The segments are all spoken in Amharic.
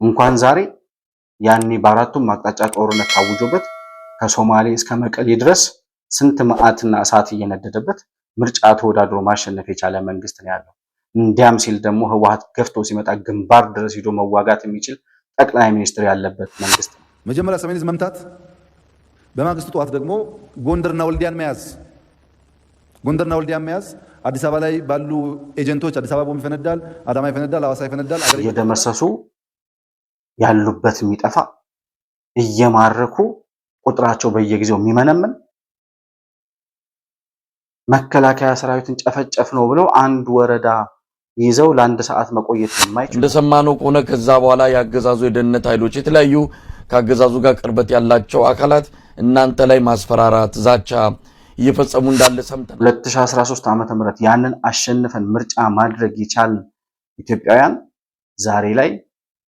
እንኳን ዛሬ ያኔ በአራቱም አቅጣጫ ጦርነት ታውጆበት ከሶማሌ እስከ መቀሌ ድረስ ስንት መዓትና እሳት እየነደደበት ምርጫ ተወዳድሮ ማሸነፍ የቻለ መንግስት ነው ያለው። እንዲያም ሲል ደግሞ ህወሓት ገፍቶ ሲመጣ ግንባር ድረስ ሄዶ መዋጋት የሚችል ጠቅላይ ሚኒስትር ያለበት መንግስት ነው። መጀመሪያ ሰሜን ዕዝ መምታት፣ በማግስቱ ጠዋት ደግሞ ጎንደርና ወልዲያን መያዝ። ጎንደርና ወልዲያን መያዝ አዲስ አበባ ላይ ባሉ ኤጀንቶች አዲስ አበባ ቦምብ ይፈነዳል፣ አዳማ ይፈነዳል፣ ሐዋሳ ይፈነዳል። እየደመሰሱ ያሉበት የሚጠፋ እየማረኩ ቁጥራቸው በየጊዜው የሚመነምን መከላከያ ሰራዊትን ጨፈጨፍ ነው ብለው አንድ ወረዳ ይዘው ለአንድ ሰዓት መቆየት የማይችሉ እንደሰማነው ከሆነ ከዛ በኋላ ያገዛዙ የደህንነት ኃይሎች የተለያዩ ካገዛዙ ጋር ቅርበት ያላቸው አካላት እናንተ ላይ ማስፈራራት፣ ዛቻ እየፈጸሙ እንዳለ ሰምተናል። 2013 ዓመተ ምህረት ያንን አሸንፈን ምርጫ ማድረግ የቻልን ኢትዮጵያውያን ዛሬ ላይ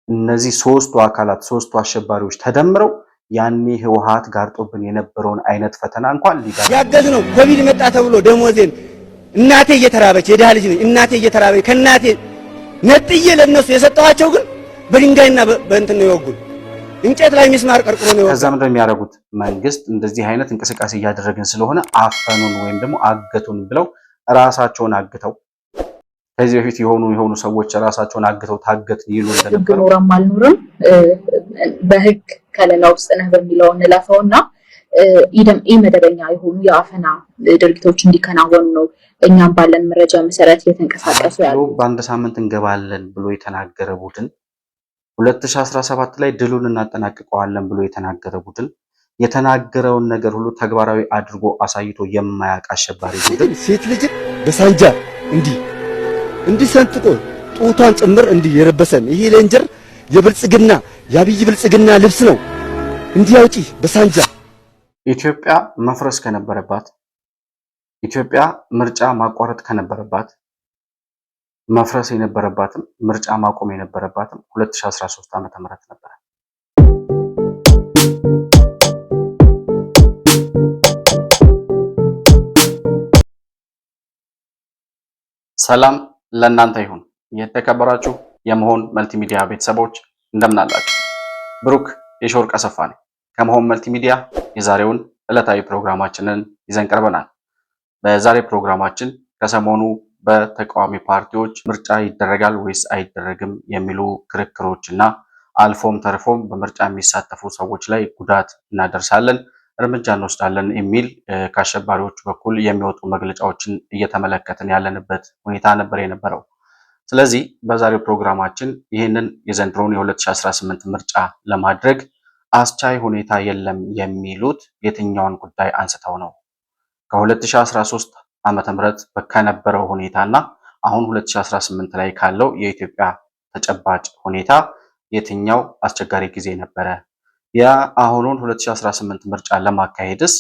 እነዚህ ሶስቱ አካላት ሶስቱ አሸባሪዎች ተደምረው ያኔ ህወሓት ጋርጦብን የነበረውን አይነት ፈተና እንኳን ያገዝ ነው። ኮቪድ መጣ ተብሎ ደሞዜን እናቴ እየተራበች የድሃ ልጅ ነኝ። እናቴ እየተራበች ከእናቴ ነጥዬ ለነሱ የሰጠኋቸው ግን በድንጋይና በእንትን ነው የወጉን። እንጨት ላይ ሚስማር ቀርቅሮ ነው የወጉን። ከዛ ምንድን ነው የሚያደርጉት? መንግስት እንደዚህ አይነት እንቅስቃሴ እያደረግን ስለሆነ አፈኑን ወይም ደግሞ አገቱን ብለው ራሳቸውን አግተው ከዚህ በፊት የሆኑ ሰዎች ራሳቸውን አግተው ታገት ይሉ እንደነበር ኖረም አልኖርም በህግ ከለላ ውስጥ ነህ በሚለው እንለፈውና ኢመደበኛ የሆኑ የአፈና ድርጊቶች እንዲከናወኑ ነው እኛም ባለን መረጃ መሰረት የተንቀሳቀሱ ያሉ። በአንድ ሳምንት እንገባለን ብሎ የተናገረ ቡድን 2017 ላይ ድሉን እናጠናቅቀዋለን ብሎ የተናገረ ቡድን የተናገረውን ነገር ሁሉ ተግባራዊ አድርጎ አሳይቶ የማያውቅ አሸባሪ ቡድን ሴት ልጅ በሳንጃ እንዲህ ሰንጥቆ ጡቷን ጭምር እንዲህ የረበሰን ይሄ ሌንጀር የብልጽግና የአብይ ብልጽግና ልብስ ነው። እንዲህ አውጪ በሳንጃ ኢትዮጵያ መፍረስ ከነበረባት ኢትዮጵያ ምርጫ ማቋረጥ ከነበረባት መፍረስ የነበረባትም ምርጫ ማቆም የነበረባትም 2013 ዓመተ ምህረት ነበር። ሰላም ለእናንተ ይሁን። የተከበራችሁ የመሆን መልቲሚዲያ ቤተሰቦች እንደምን አላችሁ? ብሩክ የሾርቅ አሰፋ ነኝ ከመሆን መልቲሚዲያ። የዛሬውን ዕለታዊ ፕሮግራማችንን ይዘን ቀርበናል። በዛሬ ፕሮግራማችን ከሰሞኑ በተቃዋሚ ፓርቲዎች ምርጫ ይደረጋል ወይስ አይደረግም የሚሉ ክርክሮችና አልፎም ተርፎም በምርጫ የሚሳተፉ ሰዎች ላይ ጉዳት እናደርሳለን፣ እርምጃ እንወስዳለን የሚል ከአሸባሪዎቹ በኩል የሚወጡ መግለጫዎችን እየተመለከትን ያለንበት ሁኔታ ነበር የነበረው። ስለዚህ በዛሬው ፕሮግራማችን ይህንን የዘንድሮውን የ2018 ምርጫ ለማድረግ አስቻይ ሁኔታ የለም የሚሉት የትኛውን ጉዳይ አንስተው ነው? ከ2013 ዓመተ ምህረት ከነበረው ሁኔታና አሁን 2018 ላይ ካለው የኢትዮጵያ ተጨባጭ ሁኔታ የትኛው አስቸጋሪ ጊዜ ነበረ? ያ አሁኑን 2018 ምርጫ ለማካሄድስ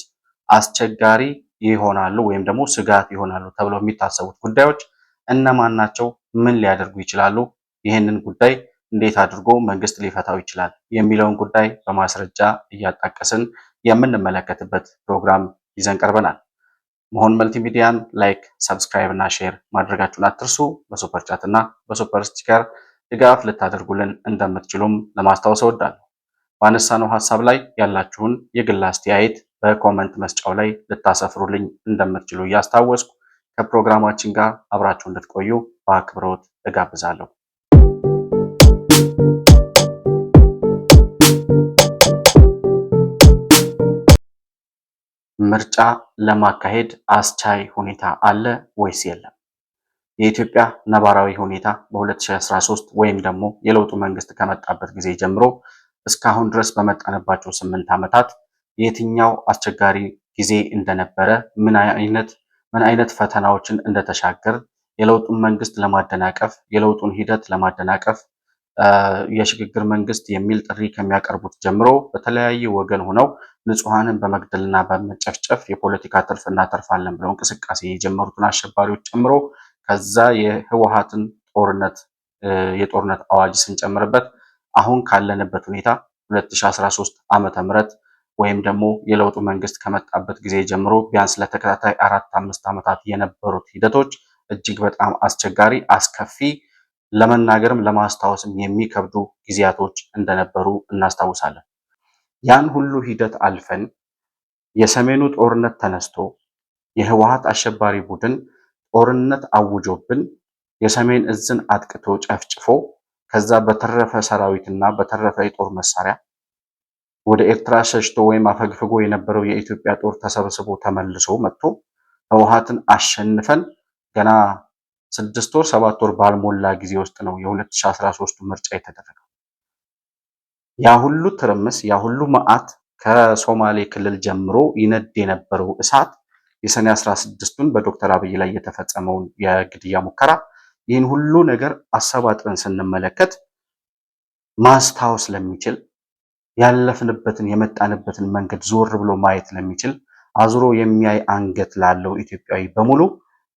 አስቸጋሪ ይሆናሉ ወይም ደግሞ ስጋት ይሆናሉ ተብለው የሚታሰቡት ጉዳዮች እነማን ናቸው? ምን ሊያደርጉ ይችላሉ? ይህንን ጉዳይ እንዴት አድርጎ መንግስት ሊፈታው ይችላል የሚለውን ጉዳይ በማስረጃ እያጣቀስን የምንመለከትበት ፕሮግራም ይዘን ቀርበናል። መሆን መልቲሚዲያን ላይክ፣ ሰብስክራይብ እና ሼር ማድረጋችሁን አትርሱ። በሱፐር ቻት እና በሱፐር ስቲከር ድጋፍ ልታደርጉልን እንደምትችሉም ለማስታወስ እወዳለሁ። ባነሳነው ሀሳብ ላይ ያላችሁን የግል አስተያየት በኮመንት መስጫው ላይ ልታሰፍሩልኝ እንደምትችሉ እያስታወስኩ ከፕሮግራማችን ጋር አብራችሁ እንድትቆዩ በአክብሮት እጋብዛለሁ። ምርጫ ለማካሄድ አስቻይ ሁኔታ አለ ወይስ የለም? የኢትዮጵያ ነባራዊ ሁኔታ በ2013 ወይም ደግሞ የለውጡ መንግስት ከመጣበት ጊዜ ጀምሮ እስካሁን ድረስ በመጣንባቸው 8 ዓመታት የትኛው አስቸጋሪ ጊዜ እንደነበረ ምን አይነት ፈተናዎችን እንደተሻገር የለውጡን መንግስት ለማደናቀፍ የለውጡን ሂደት ለማደናቀፍ የሽግግር መንግስት የሚል ጥሪ ከሚያቀርቡት ጀምሮ በተለያየ ወገን ሆነው ንጹሃንን በመግደልና በመጨፍጨፍ የፖለቲካ ትርፍ እናተርፋለን ብለው እንቅስቃሴ የጀመሩትን አሸባሪዎች ጨምሮ ከዛ የህወሓትን የጦርነት አዋጅ ስንጨምርበት አሁን ካለንበት ሁኔታ 2013 ዓመተ ምህረት ወይም ደግሞ የለውጡ መንግስት ከመጣበት ጊዜ ጀምሮ ቢያንስ ለተከታታይ 4-5 ዓመታት የነበሩት ሂደቶች እጅግ በጣም አስቸጋሪ፣ አስከፊ ለመናገርም ለማስታወስም የሚከብዱ ጊዜያቶች እንደነበሩ እናስታውሳለን። ያን ሁሉ ሂደት አልፈን የሰሜኑ ጦርነት ተነስቶ የህወሓት አሸባሪ ቡድን ጦርነት አውጆብን የሰሜን እዝን አጥቅቶ ጨፍጭፎ ከዛ በተረፈ ሰራዊትና በተረፈ የጦር መሳሪያ ወደ ኤርትራ ሸሽቶ ወይም አፈግፍጎ የነበረው የኢትዮጵያ ጦር ተሰብስቦ ተመልሶ መጥቶ ህወሓትን አሸንፈን ገና 6 ወር 7 ወር ባልሞላ ጊዜ ውስጥ ነው የ2013 ምርጫ የተደረገው። ያ ሁሉ ትርምስ፣ ያ ሁሉ መዓት ከሶማሌ ክልል ጀምሮ ይነድ የነበረው እሳት የሰኔ 16ቱን በዶክተር አብይ ላይ የተፈጸመውን የግድያ ሙከራ ይህን ሁሉ ነገር አሰባጥረን ስንመለከት ማስታወስ ለሚችል ያለፍንበትን የመጣንበትን መንገድ ዞር ብሎ ማየት ለሚችል አዙሮ የሚያይ አንገት ላለው ኢትዮጵያዊ በሙሉ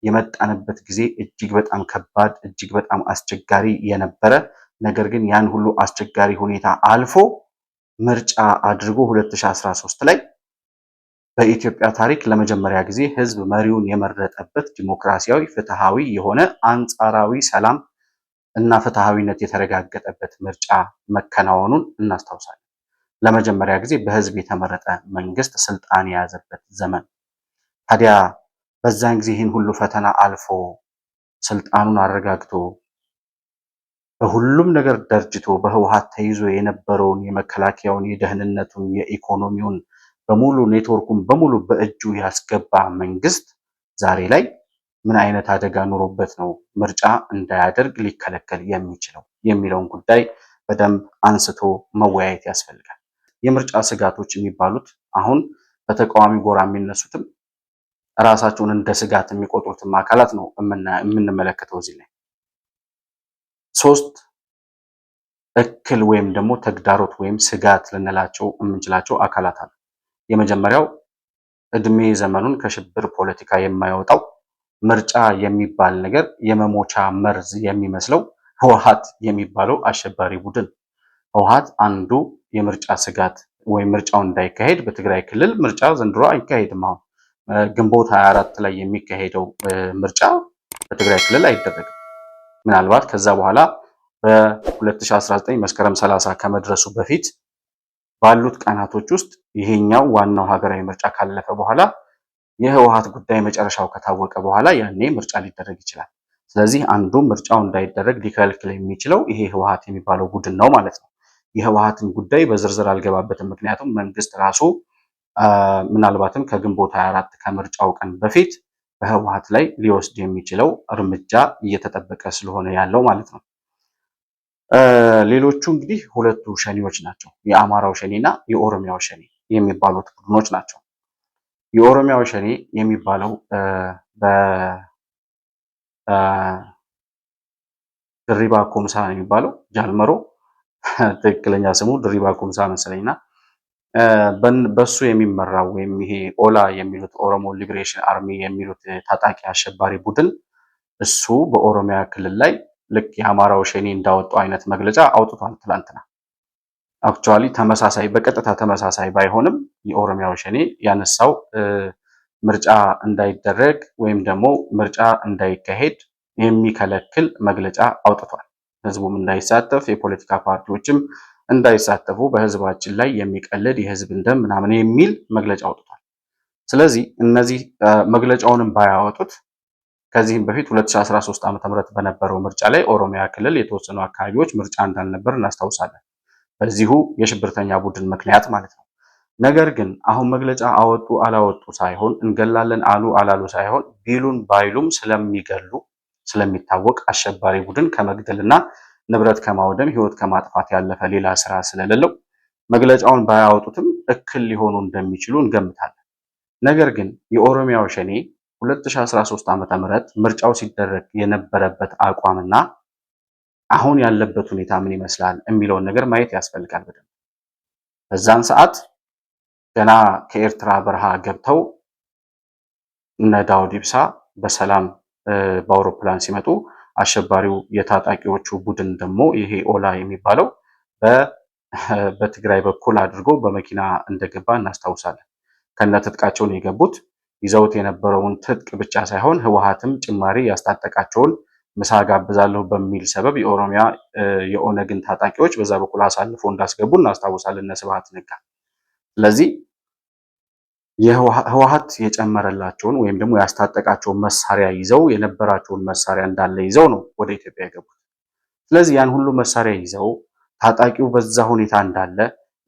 የመጣንበት ጊዜ እጅግ በጣም ከባድ እጅግ በጣም አስቸጋሪ የነበረ ነገር ግን ያን ሁሉ አስቸጋሪ ሁኔታ አልፎ ምርጫ አድርጎ 2013 ላይ በኢትዮጵያ ታሪክ ለመጀመሪያ ጊዜ ህዝብ መሪውን የመረጠበት ዲሞክራሲያዊ ፍትሃዊ የሆነ አንጻራዊ ሰላም እና ፍትሃዊነት የተረጋገጠበት ምርጫ መከናወኑን እናስታውሳለን። ለመጀመሪያ ጊዜ በህዝብ የተመረጠ መንግስት ስልጣን የያዘበት ዘመን። ታዲያ በዛን ጊዜ ይህን ሁሉ ፈተና አልፎ ስልጣኑን አረጋግቶ በሁሉም ነገር ደርጅቶ በህወሓት ተይዞ የነበረውን የመከላከያውን፣ የደህንነቱን፣ የኢኮኖሚውን በሙሉ ኔትወርኩን በሙሉ በእጁ ያስገባ መንግስት ዛሬ ላይ ምን አይነት አደጋ ኑሮበት ነው ምርጫ እንዳያደርግ ሊከለከል የሚችለው የሚለውን ጉዳይ በደንብ አንስቶ መወያየት ያስፈልጋል። የምርጫ ስጋቶች የሚባሉት አሁን በተቃዋሚ ጎራ የሚነሱትም ራሳቸውን እንደ ስጋት የሚቆጥሩትም አካላት ነው የምንመለከተው። እዚህ ላይ 3 እክል ወይም ደግሞ ተግዳሮት ወይም ስጋት ልንላቸው የምንችላቸው አካላት አሉ። የመጀመሪያው እድሜ ዘመኑን ከሽብር ፖለቲካ የማይወጣው ምርጫ የሚባል ነገር የመሞቻ መርዝ የሚመስለው ህወሓት የሚባለው አሸባሪ ቡድን። ህወሓት አንዱ የምርጫ ስጋት ወይም ምርጫው እንዳይካሄድ በትግራይ ክልል ምርጫ ዘንድሮ አይካሄድም። አሁን ግንቦት 24 ላይ የሚካሄደው ምርጫ በትግራይ ክልል አይደረግም። ምናልባት ከዛ በኋላ በ2019 መስከረም 30 ከመድረሱ በፊት ባሉት ቀናቶች ውስጥ ይሄኛው ዋናው ሀገራዊ ምርጫ ካለፈ በኋላ የህወሓት ጉዳይ መጨረሻው ከታወቀ በኋላ ያኔ ምርጫ ሊደረግ ይችላል። ስለዚህ አንዱ ምርጫው እንዳይደረግ ሊከለክል የሚችለው ይሄ ህወሓት የሚባለው ቡድን ነው ማለት ነው። የህወሓትን ጉዳይ በዝርዝር አልገባበትም፣ ምክንያቱም መንግስት ራሱ ምናልባትም ከግንቦት 24 ከምርጫው ቀን በፊት በህወሓት ላይ ሊወስድ የሚችለው እርምጃ እየተጠበቀ ስለሆነ ያለው ማለት ነው። ሌሎቹ እንግዲህ ሁለቱ ሸኔዎች ናቸው። የአማራው ሸኔና የኦሮሚያው ሸኔ የሚባሉት ቡድኖች ናቸው። የኦሮሚያው ሸኔ የሚባለው ድሪባ ኩምሳ የሚባለው ጃልመሮ ትክክለኛ ስሙ ድሪባ ኩምሳ መሰለኝና በሱ የሚመራው ወይም ይሄ ኦላ የሚሉት ኦሮሞ ሊብሬሽን አርሚ የሚሉት ታጣቂ አሸባሪ ቡድን እሱ በኦሮሚያ ክልል ላይ ልክ የአማራው ሸኔ እንዳወጣው አይነት መግለጫ አውጥቷል ትላንትና። አክቹአሊ ተመሳሳይ በቀጥታ ተመሳሳይ ባይሆንም የኦሮሚያው ሸኔ ያነሳው ምርጫ እንዳይደረግ ወይም ደግሞ ምርጫ እንዳይካሄድ የሚከለክል መግለጫ አውጥቷል። ህዝቡም እንዳይሳተፍ የፖለቲካ ፓርቲዎችም እንዳይሳተፉ በህዝባችን ላይ የሚቀልድ የህዝብን ደም ምናምን የሚል መግለጫ አውጥቷል። ስለዚህ እነዚህ መግለጫውንም ባያወጡት ከዚህም በፊት 2013 ዓ.ም በነበረው ምርጫ ላይ ኦሮሚያ ክልል የተወሰኑ አካባቢዎች ምርጫ እንዳልነበር እናስታውሳለን። በዚሁ የሽብርተኛ ቡድን ምክንያት ማለት ነው። ነገር ግን አሁን መግለጫ አወጡ አላወጡ ሳይሆን እንገላለን አሉ አላሉ ሳይሆን ቢሉን ባይሉም ስለሚገሉ ስለሚታወቅ አሸባሪ ቡድን ከመግደልና ንብረት ከማውደም ህይወት ከማጥፋት ያለፈ ሌላ ስራ ስለሌለው መግለጫውን ባያወጡትም እክል ሊሆኑ እንደሚችሉ እንገምታለን። ነገር ግን የኦሮሚያው ሸኔ 2013 ዓ.ም ምርጫው ሲደረግ የነበረበት አቋምና አሁን ያለበት ሁኔታ ምን ይመስላል የሚለውን ነገር ማየት ያስፈልጋል በደንብ። በዛን ሰዓት ገና ከኤርትራ በረሃ ገብተው እነ ዳውድ ኢብሳ በሰላም በአውሮፕላን ሲመጡ አሸባሪው የታጣቂዎቹ ቡድን ደግሞ ይሄ ኦላ የሚባለው በትግራይ በኩል አድርጎ በመኪና እንደገባ እናስታውሳለን። ከነትጥቃቸው ነው የገቡት። ይዘውት የነበረውን ትጥቅ ብቻ ሳይሆን ህወሓትም ጭማሪ ያስታጠቃቸውን ምሳ ጋብዛለሁ በሚል ሰበብ የኦሮሚያ የኦነግን ታጣቂዎች በዛ በኩል አሳልፎ እንዳስገቡ እናስታውሳለን እነ ስብሐት ነጋ። ስለዚህ ህወሓት የጨመረላቸውን ወይም ደግሞ ያስታጠቃቸውን መሳሪያ ይዘው የነበራቸውን መሳሪያ እንዳለ ይዘው ነው ወደ ኢትዮጵያ የገቡት። ስለዚህ ያን ሁሉ መሳሪያ ይዘው ታጣቂው በዛ ሁኔታ እንዳለ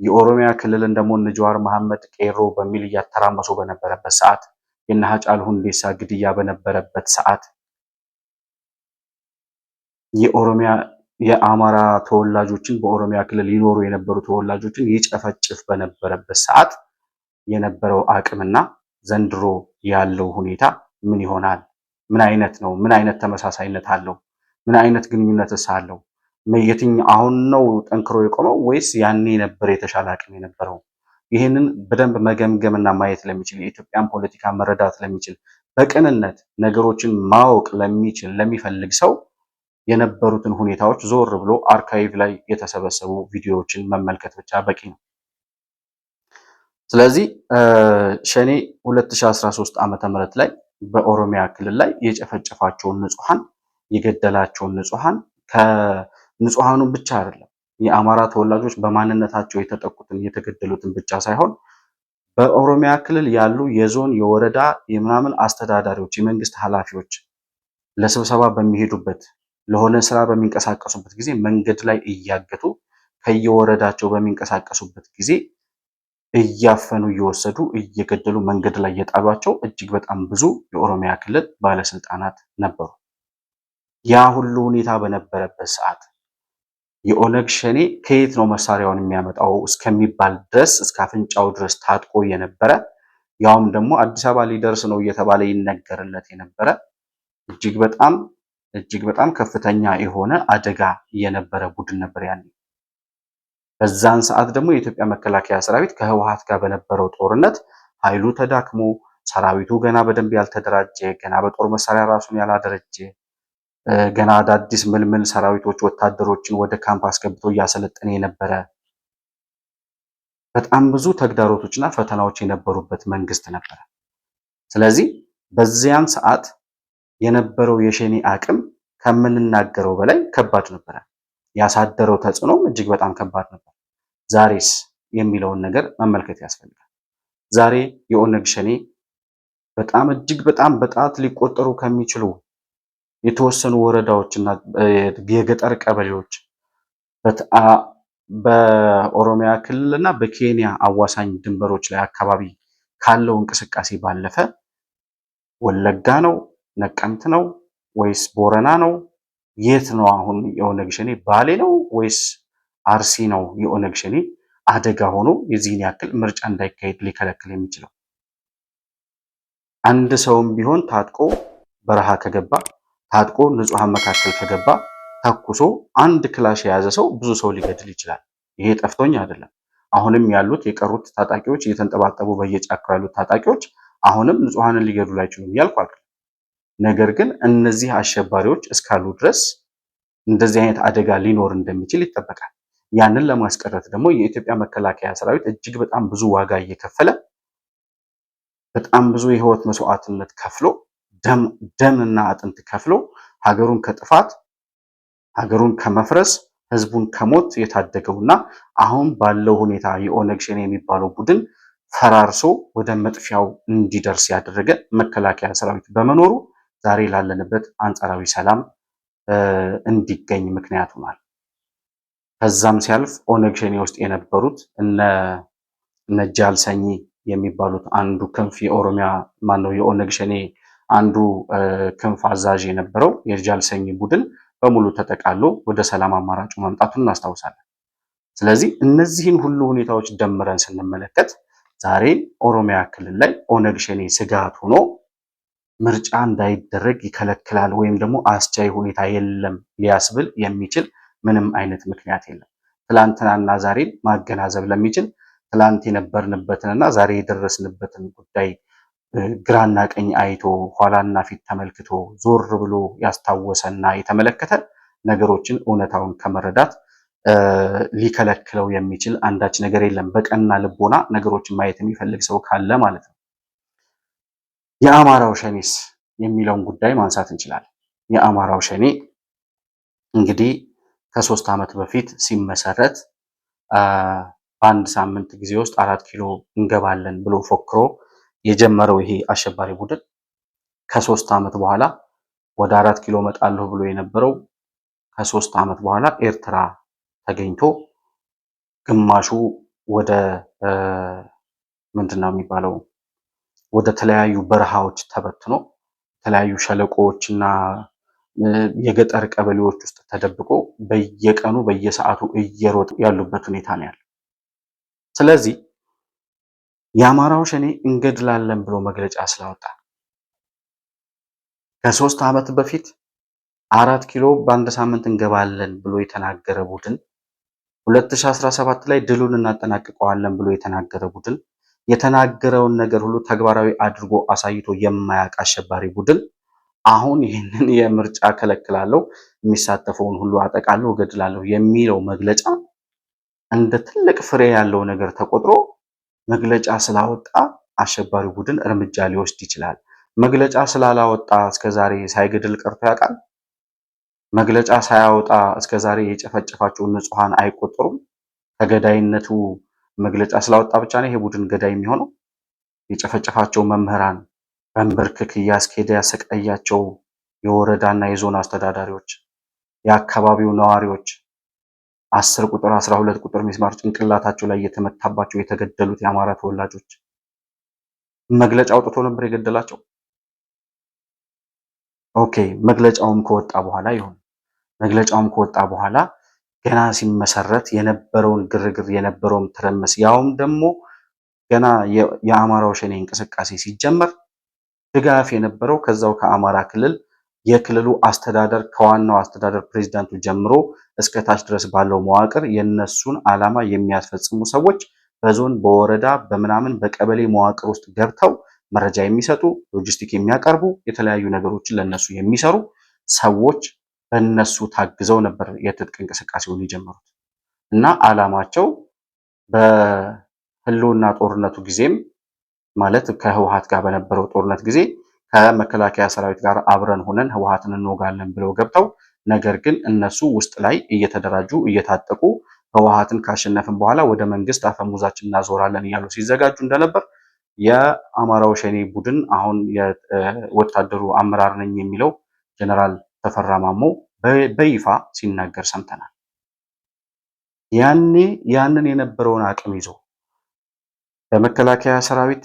የኦሮሚያ ክልልን ደግሞ እነ ጀዋር መሐመድ ቄሮ በሚል እያተራመሱ በነበረበት ሰዓት የእነ ሃጫሉ ሁንዴሳ ግድያ በነበረበት ሰዓት የአማራ ተወላጆችን በኦሮሚያ ክልል ይኖሩ የነበሩ ተወላጆችን ይጨፈጭፍ በነበረበት ሰዓት የነበረው አቅምና ዘንድሮ ያለው ሁኔታ ምን ይሆናል? ምን አይነት ነው? ምን አይነት ተመሳሳይነት አለው? ምን አይነት ግንኙነትስ አለው? የትኛው አሁን ነው ጠንክሮ የቆመው ወይስ ያኔ ነበር የተሻለ አቅም የነበረው? ይህንን በደንብ መገምገምና ማየት ለሚችል የኢትዮጵያን ፖለቲካ መረዳት ለሚችል በቅንነት ነገሮችን ማወቅ ለሚችል ለሚፈልግ ሰው የነበሩትን ሁኔታዎች ዞር ብሎ አርካይቭ ላይ የተሰበሰቡ ቪዲዮዎችን መመልከት ብቻ በቂ ነው። ስለዚህ ሸኔ 2013 ዓመተ ምህረት ላይ በኦሮሚያ ክልል ላይ የጨፈጨፋቸውን ንጹሃን የገደላቸውን ንጹሃን ከንጹሃኑ ብቻ አይደለም የአማራ ተወላጆች በማንነታቸው የተጠቁትን የተገደሉትን ብቻ ሳይሆን በኦሮሚያ ክልል ያሉ የዞን የወረዳ የምናምን አስተዳዳሪዎች የመንግስት ኃላፊዎች ለስብሰባ በሚሄዱበት ለሆነ ስራ በሚንቀሳቀሱበት ጊዜ መንገድ ላይ እያገቱ ከየወረዳቸው በሚንቀሳቀሱበት ጊዜ እያፈኑ እየወሰዱ እየገደሉ መንገድ ላይ የጣሏቸው እጅግ በጣም ብዙ የኦሮሚያ ክልል ባለስልጣናት ነበሩ። ያ ሁሉ ሁኔታ በነበረበት ሰዓት የኦነግ ሸኔ ከየት ነው መሳሪያውን የሚያመጣው እስከሚባል ድረስ እስከ አፍንጫው ድረስ ታጥቆ የነበረ ያውም ደግሞ አዲስ አበባ ሊደርስ ነው እየተባለ ይነገርለት የነበረ እጅግ በጣም ከፍተኛ የሆነ አደጋ የነበረ ቡድን ነበር ያኔ። በዛን ሰዓት ደግሞ የኢትዮጵያ መከላከያ ሰራዊት ከህወሓት ጋር በነበረው ጦርነት ኃይሉ ተዳክሞ ሰራዊቱ ገና በደንብ ያልተደራጀ ገና በጦር መሳሪያ ራሱን ያላደረጀ ገና አዳዲስ ምልምል ሰራዊቶች ወታደሮችን ወደ ካምፕ አስገብቶ እያሰለጠነ የነበረ በጣም ብዙ ተግዳሮቶችና ፈተናዎች የነበሩበት መንግስት ነበረ። ስለዚህ በዚያን ሰዓት የነበረው የሸኔ አቅም ከምንናገረው በላይ ከባድ ነበረ። ያሳደረው ተጽዕኖም እጅግ በጣም ከባድ ነበር። ዛሬስ የሚለውን ነገር መመልከት ያስፈልጋል። ዛሬ የኦነግ ሸኔ በጣም እጅግ በጣም በጣት ሊቆጠሩ ከሚችሉ የተወሰኑ ወረዳዎችና የገጠር ቀበሌዎች በኦሮሚያ ክልልና በኬንያ አዋሳኝ ድንበሮች ላይ አካባቢ ካለው እንቅስቃሴ ባለፈ ወለጋ ነው፣ ነቀምት ነው ወይስ ቦረና ነው? የት ነው አሁን የኦነግ ሸኔ? ባሌ ነው ወይስ አርሲ ነው የኦነግ ሸኔ አደጋ ሆኖ የዚህን ያክል ምርጫ እንዳይካሄድ ሊከለክል የሚችለው? አንድ ሰውም ቢሆን ታጥቆ በረሃ ከገባ ታጥቆ ንጹሃን መካከል ከገባ ተኩሶ አንድ ክላሽ የያዘ ሰው ብዙ ሰው ሊገድል ይችላል። ይሄ ጠፍቶኝ አይደለም። አሁንም ያሉት የቀሩት ታጣቂዎች እየተንጠባጠቡ በየጫካው ያሉት ታጣቂዎች አሁንም ንጹሃንን ሊገድሉ አይችሉም እያልኩ አይደለም። ነገር ግን እነዚህ አሸባሪዎች እስካሉ ድረስ እንደዚህ አይነት አደጋ ሊኖር እንደሚችል ይጠበቃል። ያንን ለማስቀረት ደግሞ የኢትዮጵያ መከላከያ ሰራዊት እጅግ በጣም ብዙ ዋጋ እየከፈለ በጣም ብዙ የህይወት መስዋዕትነት ከፍሎ ደምና አጥንት ከፍሎ ሀገሩን ከጥፋት ሀገሩን ከመፍረስ ህዝቡን ከሞት የታደገውና አሁን ባለው ሁኔታ የኦነግ ሸኔ የሚባለው ቡድን ፈራርሶ ወደ መጥፊያው እንዲደርስ ያደረገ መከላከያ ሰራዊት በመኖሩ ዛሬ ላለንበት አንጻራዊ ሰላም እንዲገኝ ምክንያት ሆኗል። ከዛም ሲያልፍ ኦነግ ሸኔ ውስጥ የነበሩት እነ ጃልሰኝ የሚባሉት አንዱ ክንፍ የኦሮሚያ ማነው የኦነግ ሸኔ አንዱ ክንፍ አዛዥ የነበረው የጃልሰኝ ቡድን በሙሉ ተጠቃሎ ወደ ሰላም አማራጩ መምጣቱን እናስታውሳለን። ስለዚህ እነዚህን ሁሉ ሁኔታዎች ደምረን ስንመለከት ዛሬ ኦሮሚያ ክልል ላይ ኦነግ ሸኔ ስጋት ሆኖ ምርጫ እንዳይደረግ ይከለክላል ወይም ደግሞ አስቻይ ሁኔታ የለም ሊያስብል የሚችል ምንም አይነት ምክንያት የለም። ትላንትናና ዛሬን ማገናዘብ ለሚችል ትላንት የነበርንበትንና ዛሬ የደረስንበትን ጉዳይ ግራና ቀኝ አይቶ ኋላና ፊት ተመልክቶ ዞር ብሎ ያስታወሰና የተመለከተ ነገሮችን እውነታውን ከመረዳት ሊከለክለው የሚችል አንዳች ነገር የለም። በቀና ልቦና ነገሮችን ማየት የሚፈልግ ሰው ካለ ማለት ነው። የአማራው ሸኔስ የሚለውን ጉዳይ ማንሳት እንችላለን። የአማራው ሸኔ እንግዲህ ከ3 ዓመት በፊት ሲመሰረት በአንድ ሳምንት ጊዜ ውስጥ 4 ኪሎ እንገባለን ብሎ ፎክሮ የጀመረው ይሄ አሸባሪ ቡድን ከ3 ዓመት በኋላ ወደ 4 ኪሎ መጣለሁ ብሎ የነበረው ከ3 ዓመት በኋላ ኤርትራ ተገኝቶ ግማሹ ወደ ምንድነው የሚባለው ወደ ተለያዩ በረሃዎች ተበትኖ የተለያዩ ሸለቆዎችና የገጠር ቀበሌዎች ውስጥ ተደብቆ በየቀኑ በየሰዓቱ እየሮጡ ያሉበት ሁኔታ ነው ያለው። ስለዚህ የአማራው ሸኔ እንገድላለን ብሎ መግለጫ ስላወጣ ከ3 ዓመት በፊት 4 ኪሎ በአንድ ሳምንት እንገባለን ብሎ የተናገረ ቡድን 2017 ላይ ድሉን እናጠናቅቀዋለን ብሎ የተናገረ ቡድን የተናገረውን ነገር ሁሉ ተግባራዊ አድርጎ አሳይቶ የማያውቅ አሸባሪ ቡድን አሁን ይህንን የምርጫ ከለክላለሁ፣ የሚሳተፈውን ሁሉ አጠቃለሁ፣ እገድላለሁ የሚለው መግለጫ እንደ ትልቅ ፍሬ ያለው ነገር ተቆጥሮ መግለጫ ስላወጣ አሸባሪ ቡድን እርምጃ ሊወስድ ይችላል። መግለጫ ስላላወጣ እስከዛሬ ሳይገድል ቀርቶ ያውቃል? መግለጫ ሳያወጣ እስከዛሬ የጨፈጨፋቸው ንጹሃን አይቆጠሩም? ከገዳይነቱ መግለጫ ስላወጣ ብቻ ነው ይሄ ቡድን ገዳይ የሚሆነው? የጨፈጨፋቸው መምህራን በንበርክክ እያስኬደ ያሰቃያቸው የወረዳና የዞን አስተዳዳሪዎች፣ የአካባቢው ነዋሪዎች 10 ቁጥር 12 ቁጥር ሚስማር ጭንቅላታቸው ላይ የተመታባቸው የተገደሉት የአማራ ተወላጆች መግለጫ አውጥቶ ነበር የገደላቸው? ኦኬ፣ መግለጫውም ከወጣ በኋላ ይሁን። መግለጫውም ከወጣ በኋላ ገና ሲመሰረት የነበረውን ግርግር የነበረውን ትርምስ ያውም ደግሞ ገና የአማራው ሸኔ እንቅስቃሴ ሲጀመር ድጋፍ የነበረው ከዛው ከአማራ ክልል የክልሉ አስተዳደር ከዋናው አስተዳደር ፕሬዝዳንቱ ጀምሮ እስከ ታች ድረስ ባለው መዋቅር የነሱን ዓላማ የሚያስፈጽሙ ሰዎች በዞን በወረዳ በምናምን በቀበሌ መዋቅር ውስጥ ገብተው መረጃ የሚሰጡ ሎጂስቲክ የሚያቀርቡ የተለያዩ ነገሮችን ለነሱ የሚሰሩ ሰዎች በነሱ ታግዘው ነበር የትጥቅ እንቅስቃሴውን የጀመሩት እና ዓላማቸው በህልውና ጦርነቱ ጊዜም ማለት ከህወሓት ጋር በነበረው ጦርነት ጊዜ ከመከላከያ ሰራዊት ጋር አብረን ሆነን ህወሓትን እንወጋለን ብለው ገብተው ነገር ግን እነሱ ውስጥ ላይ እየተደራጁ እየታጠቁ ህወሓትን ካሸነፍን በኋላ ወደ መንግስት አፈሙዛችን እናዞራለን እያሉ ሲዘጋጁ እንደነበር የአማራው ሸኔ ቡድን አሁን የወታደሩ አመራር ነኝ የሚለው ጀነራል ተፈራ ማሞ በይፋ ሲናገር ሰምተናል። ያንን የነበረውን አቅም ይዞ በመከላከያ ሰራዊት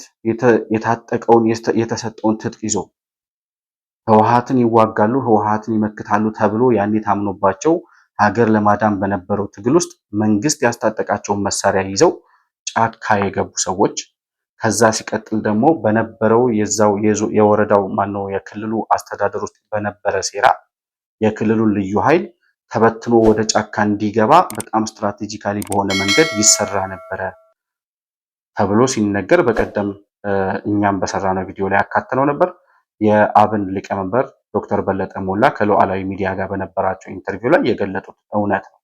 የታጠቀውን የተሰጠውን ትጥቅ ይዞ ህወሓትን ይዋጋሉ፣ ህወሓትን ይመክታሉ ተብሎ ያኔ ታምኖባቸው ሀገር ለማዳን በነበረው ትግል ውስጥ መንግስት ያስታጠቃቸውን መሳሪያ ይዘው ጫካ የገቡ ሰዎች ከዛ ሲቀጥል ደግሞ በነበረው የዛው የወረዳው ማነው የክልሉ አስተዳደር ውስጥ በነበረ ሴራ የክልሉን ልዩ ኃይል ተበትኖ ወደ ጫካ እንዲገባ በጣም ስትራቴጂካሊ በሆነ መንገድ ይሰራ ነበረ ተብሎ ሲነገር በቀደም እኛም በሰራነው ቪዲዮ ላይ ያካተነው ነበር። የአብን ሊቀመንበር ዶክተር በለጠ ሞላ ከሉዓላዊ ሚዲያ ጋር በነበራቸው ኢንተርቪው ላይ የገለጡት እውነት ነው።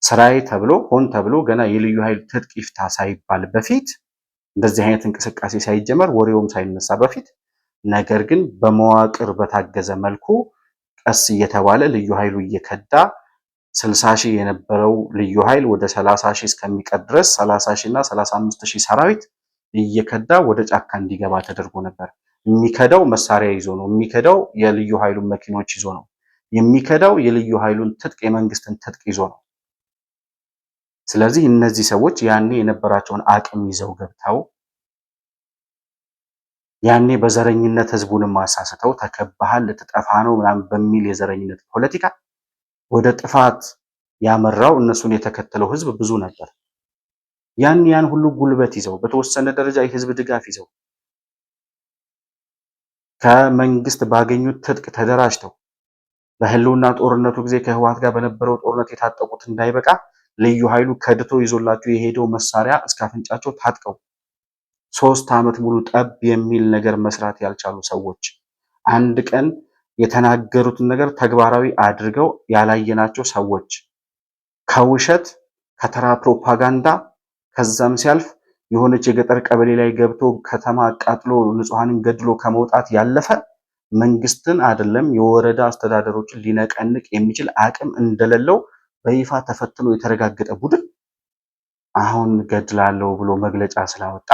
ስራዬ ተብሎ ሆን ተብሎ ገና የልዩ ኃይል ትጥቅ ይፍታ ሳይባል በፊት እንደዚህ አይነት እንቅስቃሴ ሳይጀመር ወሬውም ሳይነሳ በፊት ነገር ግን በመዋቅር በታገዘ መልኩ ቀስ እየተባለ ልዩ ኃይሉ እየከዳ 60 ሺህ የነበረው ልዩ ኃይል ወደ 30 ሺህ እስከሚቀር ድረስ 30 ሺህ እና 35 ሺህ ሰራዊት እየከዳ ወደ ጫካ እንዲገባ ተደርጎ ነበር። የሚከዳው መሳሪያ ይዞ ነው። የሚከዳው የልዩ ኃይሉን መኪኖች ይዞ ነው። የሚከዳው የልዩ ኃይሉን ትጥቅ የመንግስትን ትጥቅ ይዞ ነው። ስለዚህ እነዚህ ሰዎች ያኔ የነበራቸውን አቅም ይዘው ገብተው ያኔ በዘረኝነት ህዝቡንም አሳስተው ተከባሃል ልትጠፋ ነው ምናምን በሚል የዘረኝነት ፖለቲካ ወደ ጥፋት ያመራው እነሱን የተከተለው ህዝብ ብዙ ነበር። ያን ሁሉ ጉልበት ይዘው በተወሰነ ደረጃ የህዝብ ድጋፍ ይዘው ከመንግስት ባገኙት ትጥቅ ተደራጅተው በህልውና ጦርነቱ ጊዜ ከህወሓት ጋር በነበረው ጦርነት የታጠቁት እንዳይበቃ ልዩ ኃይሉ ከድቶ ይዞላቸው የሄደው መሳሪያ እስከ አፍንጫቸው ታጥቀው 3 ዓመት ሙሉ ጠብ የሚል ነገር መስራት ያልቻሉ ሰዎች አንድ ቀን የተናገሩትን ነገር ተግባራዊ አድርገው ያላየናቸው ሰዎች ከውሸት ከተራ ፕሮፓጋንዳ ከዛም ሲያልፍ የሆነች የገጠር ቀበሌ ላይ ገብቶ ከተማ አቃጥሎ ንጹሃንን ገድሎ ከመውጣት ያለፈ መንግስትን አይደለም የወረዳ አስተዳደሮችን ሊነቀንቅ የሚችል አቅም እንደሌለው በይፋ ተፈትኖ የተረጋገጠ ቡድን አሁን ገድላለሁ ብሎ መግለጫ ስላወጣ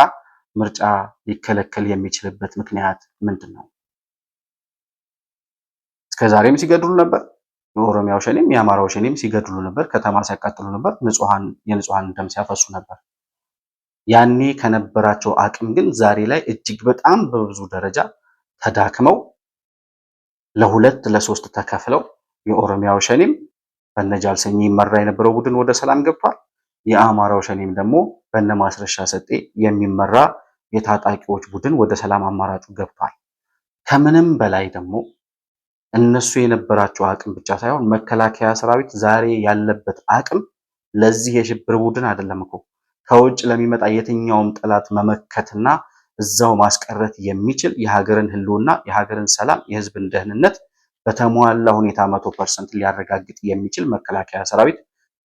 ምርጫ ሊከለከል የሚችልበት ምክንያት ምንድን ነው? እስከዛሬም ሲገድሉ ነበር። የኦሮሚያው ሸኔም የአማራው ሸኔም ሲገድሉ ነበር። ከተማ ሲያቃጥሉ ነበር። የንጹሃን ደም ሲያፈሱ ነበር። ያኔ ከነበራቸው አቅም ግን ዛሬ ላይ እጅግ በጣም በብዙ ደረጃ ተዳክመው ለሁለት ለሶስት ተከፍለው የኦሮሚያው ሸኔም በነጃልሰኝ ይመራ የነበረው ቡድን ወደ ሰላም ገብቷል። የአማራው ሸኔም ደግሞ በነማስረሻ ሰጤ የሚመራ የታጣቂዎች ቡድን ወደ ሰላም አማራጩ ገብቷል። ከምንም በላይ ደግሞ እነሱ የነበራቸው አቅም ብቻ ሳይሆን መከላከያ ሰራዊት ዛሬ ያለበት አቅም ለዚህ የሽብር ቡድን አይደለም እኮ ከውጭ ለሚመጣ የትኛውም ጠላት መመከትና እዛው ማስቀረት የሚችል የሀገርን ህልውና፣ የሀገርን ሰላም፣ የህዝብን ደህንነት በተሟላ ሁኔታ 100% ሊያረጋግጥ የሚችል መከላከያ ሰራዊት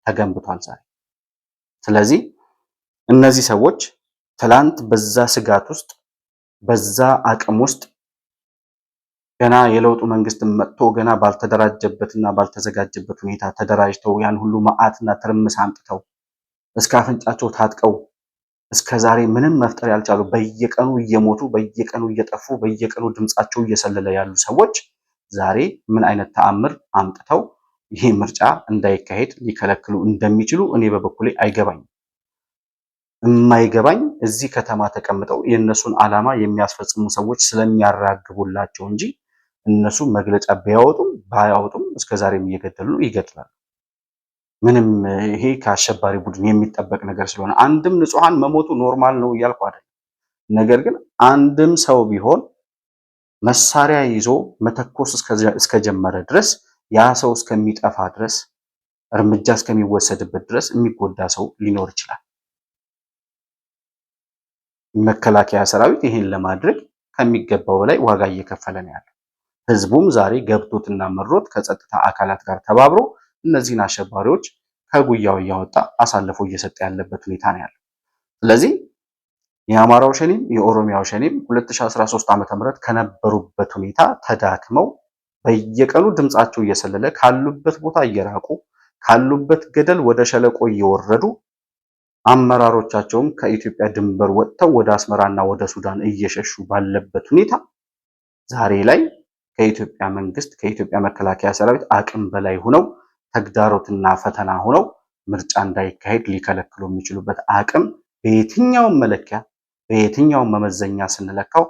ተገንብቷል ዛሬ። ስለዚህ እነዚህ ሰዎች ትላንት በዛ ስጋት ውስጥ በዛ አቅም ውስጥ ገና የለውጡ መንግስት መጥቶ ገና ባልተደራጀበትና ባልተዘጋጀበት ሁኔታ ተደራጅተው ያን ሁሉ መዓትና ትርምስ አምጥተው እስከ አፍንጫቸው ታጥቀው እስከ ዛሬ ምንም መፍጠር ያልቻሉ በየቀኑ እየሞቱ በየቀኑ እየጠፉ በየቀኑ ድምጻቸው እየሰለለ ያሉ ሰዎች ዛሬ ምን አይነት ተአምር አምጥተው ይሄ ምርጫ እንዳይካሄድ ሊከለክሉ እንደሚችሉ እኔ በበኩሌ አይገባኝም። የማይገባኝ እዚህ ከተማ ተቀምጠው የእነሱን ዓላማ የሚያስፈጽሙ ሰዎች ስለሚያራግቡላቸው እንጂ እነሱ መግለጫ ቢያወጡም ባያወጡም እስከዛሬም እየገደሉ ይገድላሉ። ምንም ይሄ ከአሸባሪ ቡድን የሚጠበቅ ነገር ስለሆነ አንድም ንጹሃን መሞቱ ኖርማል ነው እያልኩ አይደለም። ነገር ግን አንድም ሰው ቢሆን መሳሪያ ይዞ መተኮስ እስከጀመረ ድረስ ያ ሰው እስከሚጠፋ ድረስ እርምጃ እስከሚወሰድበት ድረስ የሚጎዳ ሰው ሊኖር ይችላል። መከላከያ ሰራዊት ይሄን ለማድረግ ከሚገባው በላይ ዋጋ እየከፈለ ነው ያለው። ህዝቡም ዛሬ ገብቶትና መሮት ከጸጥታ አካላት ጋር ተባብሮ እነዚህን አሸባሪዎች ከጉያው እያወጣ አሳልፎ እየሰጠ ያለበት ሁኔታ ነው ያለው። ስለዚህ የአማራው ሸኔም የኦሮሚያው ሸኔም 2013 ዓ.ም ከነበሩበት ሁኔታ ተዳክመው በየቀኑ ድምጻቸው እየሰለለ ካሉበት ቦታ እየራቁ ካሉበት ገደል ወደ ሸለቆ እየወረዱ አመራሮቻቸውም ከኢትዮጵያ ድንበር ወጥተው ወደ አስመራና ወደ ሱዳን እየሸሹ ባለበት ሁኔታ ዛሬ ላይ ከኢትዮጵያ መንግስት ከኢትዮጵያ መከላከያ ሰራዊት አቅም በላይ ሆነው ተግዳሮትና ፈተና ሆነው ምርጫ እንዳይካሄድ ሊከለክሉ የሚችሉበት አቅም በየትኛውም መለኪያ በየትኛውም መመዘኛ ስንለካው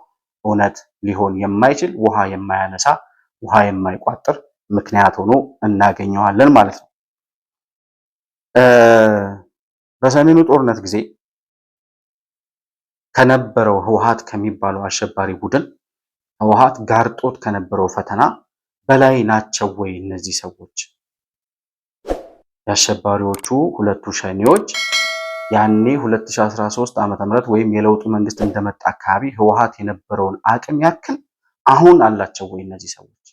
እውነት ሊሆን የማይችል ውሃ የማያነሳ ውሃ የማይቋጥር ምክንያት ሆኖ እናገኘዋለን ማለት ነው። በሰሜኑ ጦርነት ጊዜ ከነበረው ህወሓት ከሚባለው አሸባሪ ቡድን ህወሓት ጋርጦት ከነበረው ፈተና በላይ ናቸው ወይ እነዚህ ሰዎች? የአሸባሪዎቹ ሁለቱ ሸኔዎች ያኔ 2013 ዓ.ም ወይም የለውጡ መንግስት እንደመጣ አካባቢ ህወሓት የነበረውን አቅም ያክል አሁን አላቸው ወይ እነዚህ ሰዎች?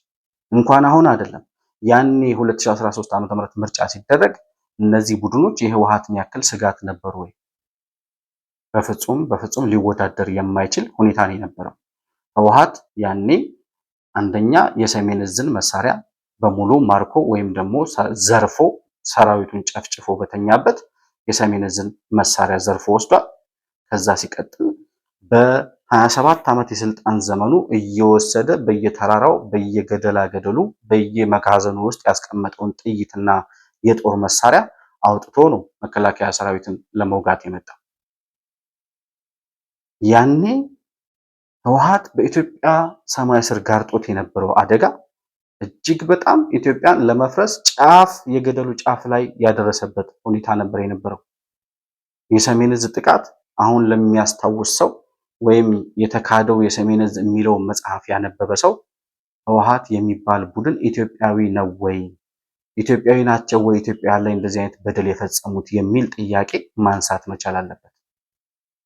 እንኳን አሁን አይደለም ያኔ 2013 ዓ.ም ምርጫ ሲደረግ እነዚህ ቡድኖች የህወሓትን ያክል ስጋት ነበሩ ወይ? በፍጹም ሊወዳደር የማይችል ሁኔታ ነው የነበረው። ህወሓት ያኔ አንደኛ የሰሜን ዕዝን መሳሪያ በሙሉ ማርኮ ወይም ደግሞ ዘርፎ ሰራዊቱን ጨፍጭፎ በተኛበት የሰሜን ዕዝን መሳሪያ ዘርፎ ወስዷል። ከዛ ሲቀጥል በ27 ዓመት የስልጣን ዘመኑ እየወሰደ በየተራራው በየገደላ ገደሉ በየመጋዘኑ ውስጥ ያስቀመጠውን ጥይትና የጦር መሳሪያ አውጥቶ ነው መከላከያ ሰራዊትን ለመውጋት የመጣው። ያኔ ህወሓት በኢትዮጵያ ሰማይ ስር ጋርጦት የነበረው አደጋ እጅግ በጣም ኢትዮጵያን ለመፍረስ ጫፍ የገደሉ ጫፍ ላይ ያደረሰበት ሁኔታ ነበር የነበረው። የሰሜን ዕዝ ጥቃት አሁን ለሚያስታውስ ሰው ወይም የተካደው የሰሜን ዕዝ የሚለው መጽሐፍ ያነበበ ሰው ህወሓት የሚባል ቡድን ኢትዮጵያዊ ነው ወይ? ኢትዮጵያዊ ናቸው ወይ? ኢትዮጵያ ላይ እንደዚህ አይነት በደል የፈጸሙት የሚል ጥያቄ ማንሳት መቻል አለበት።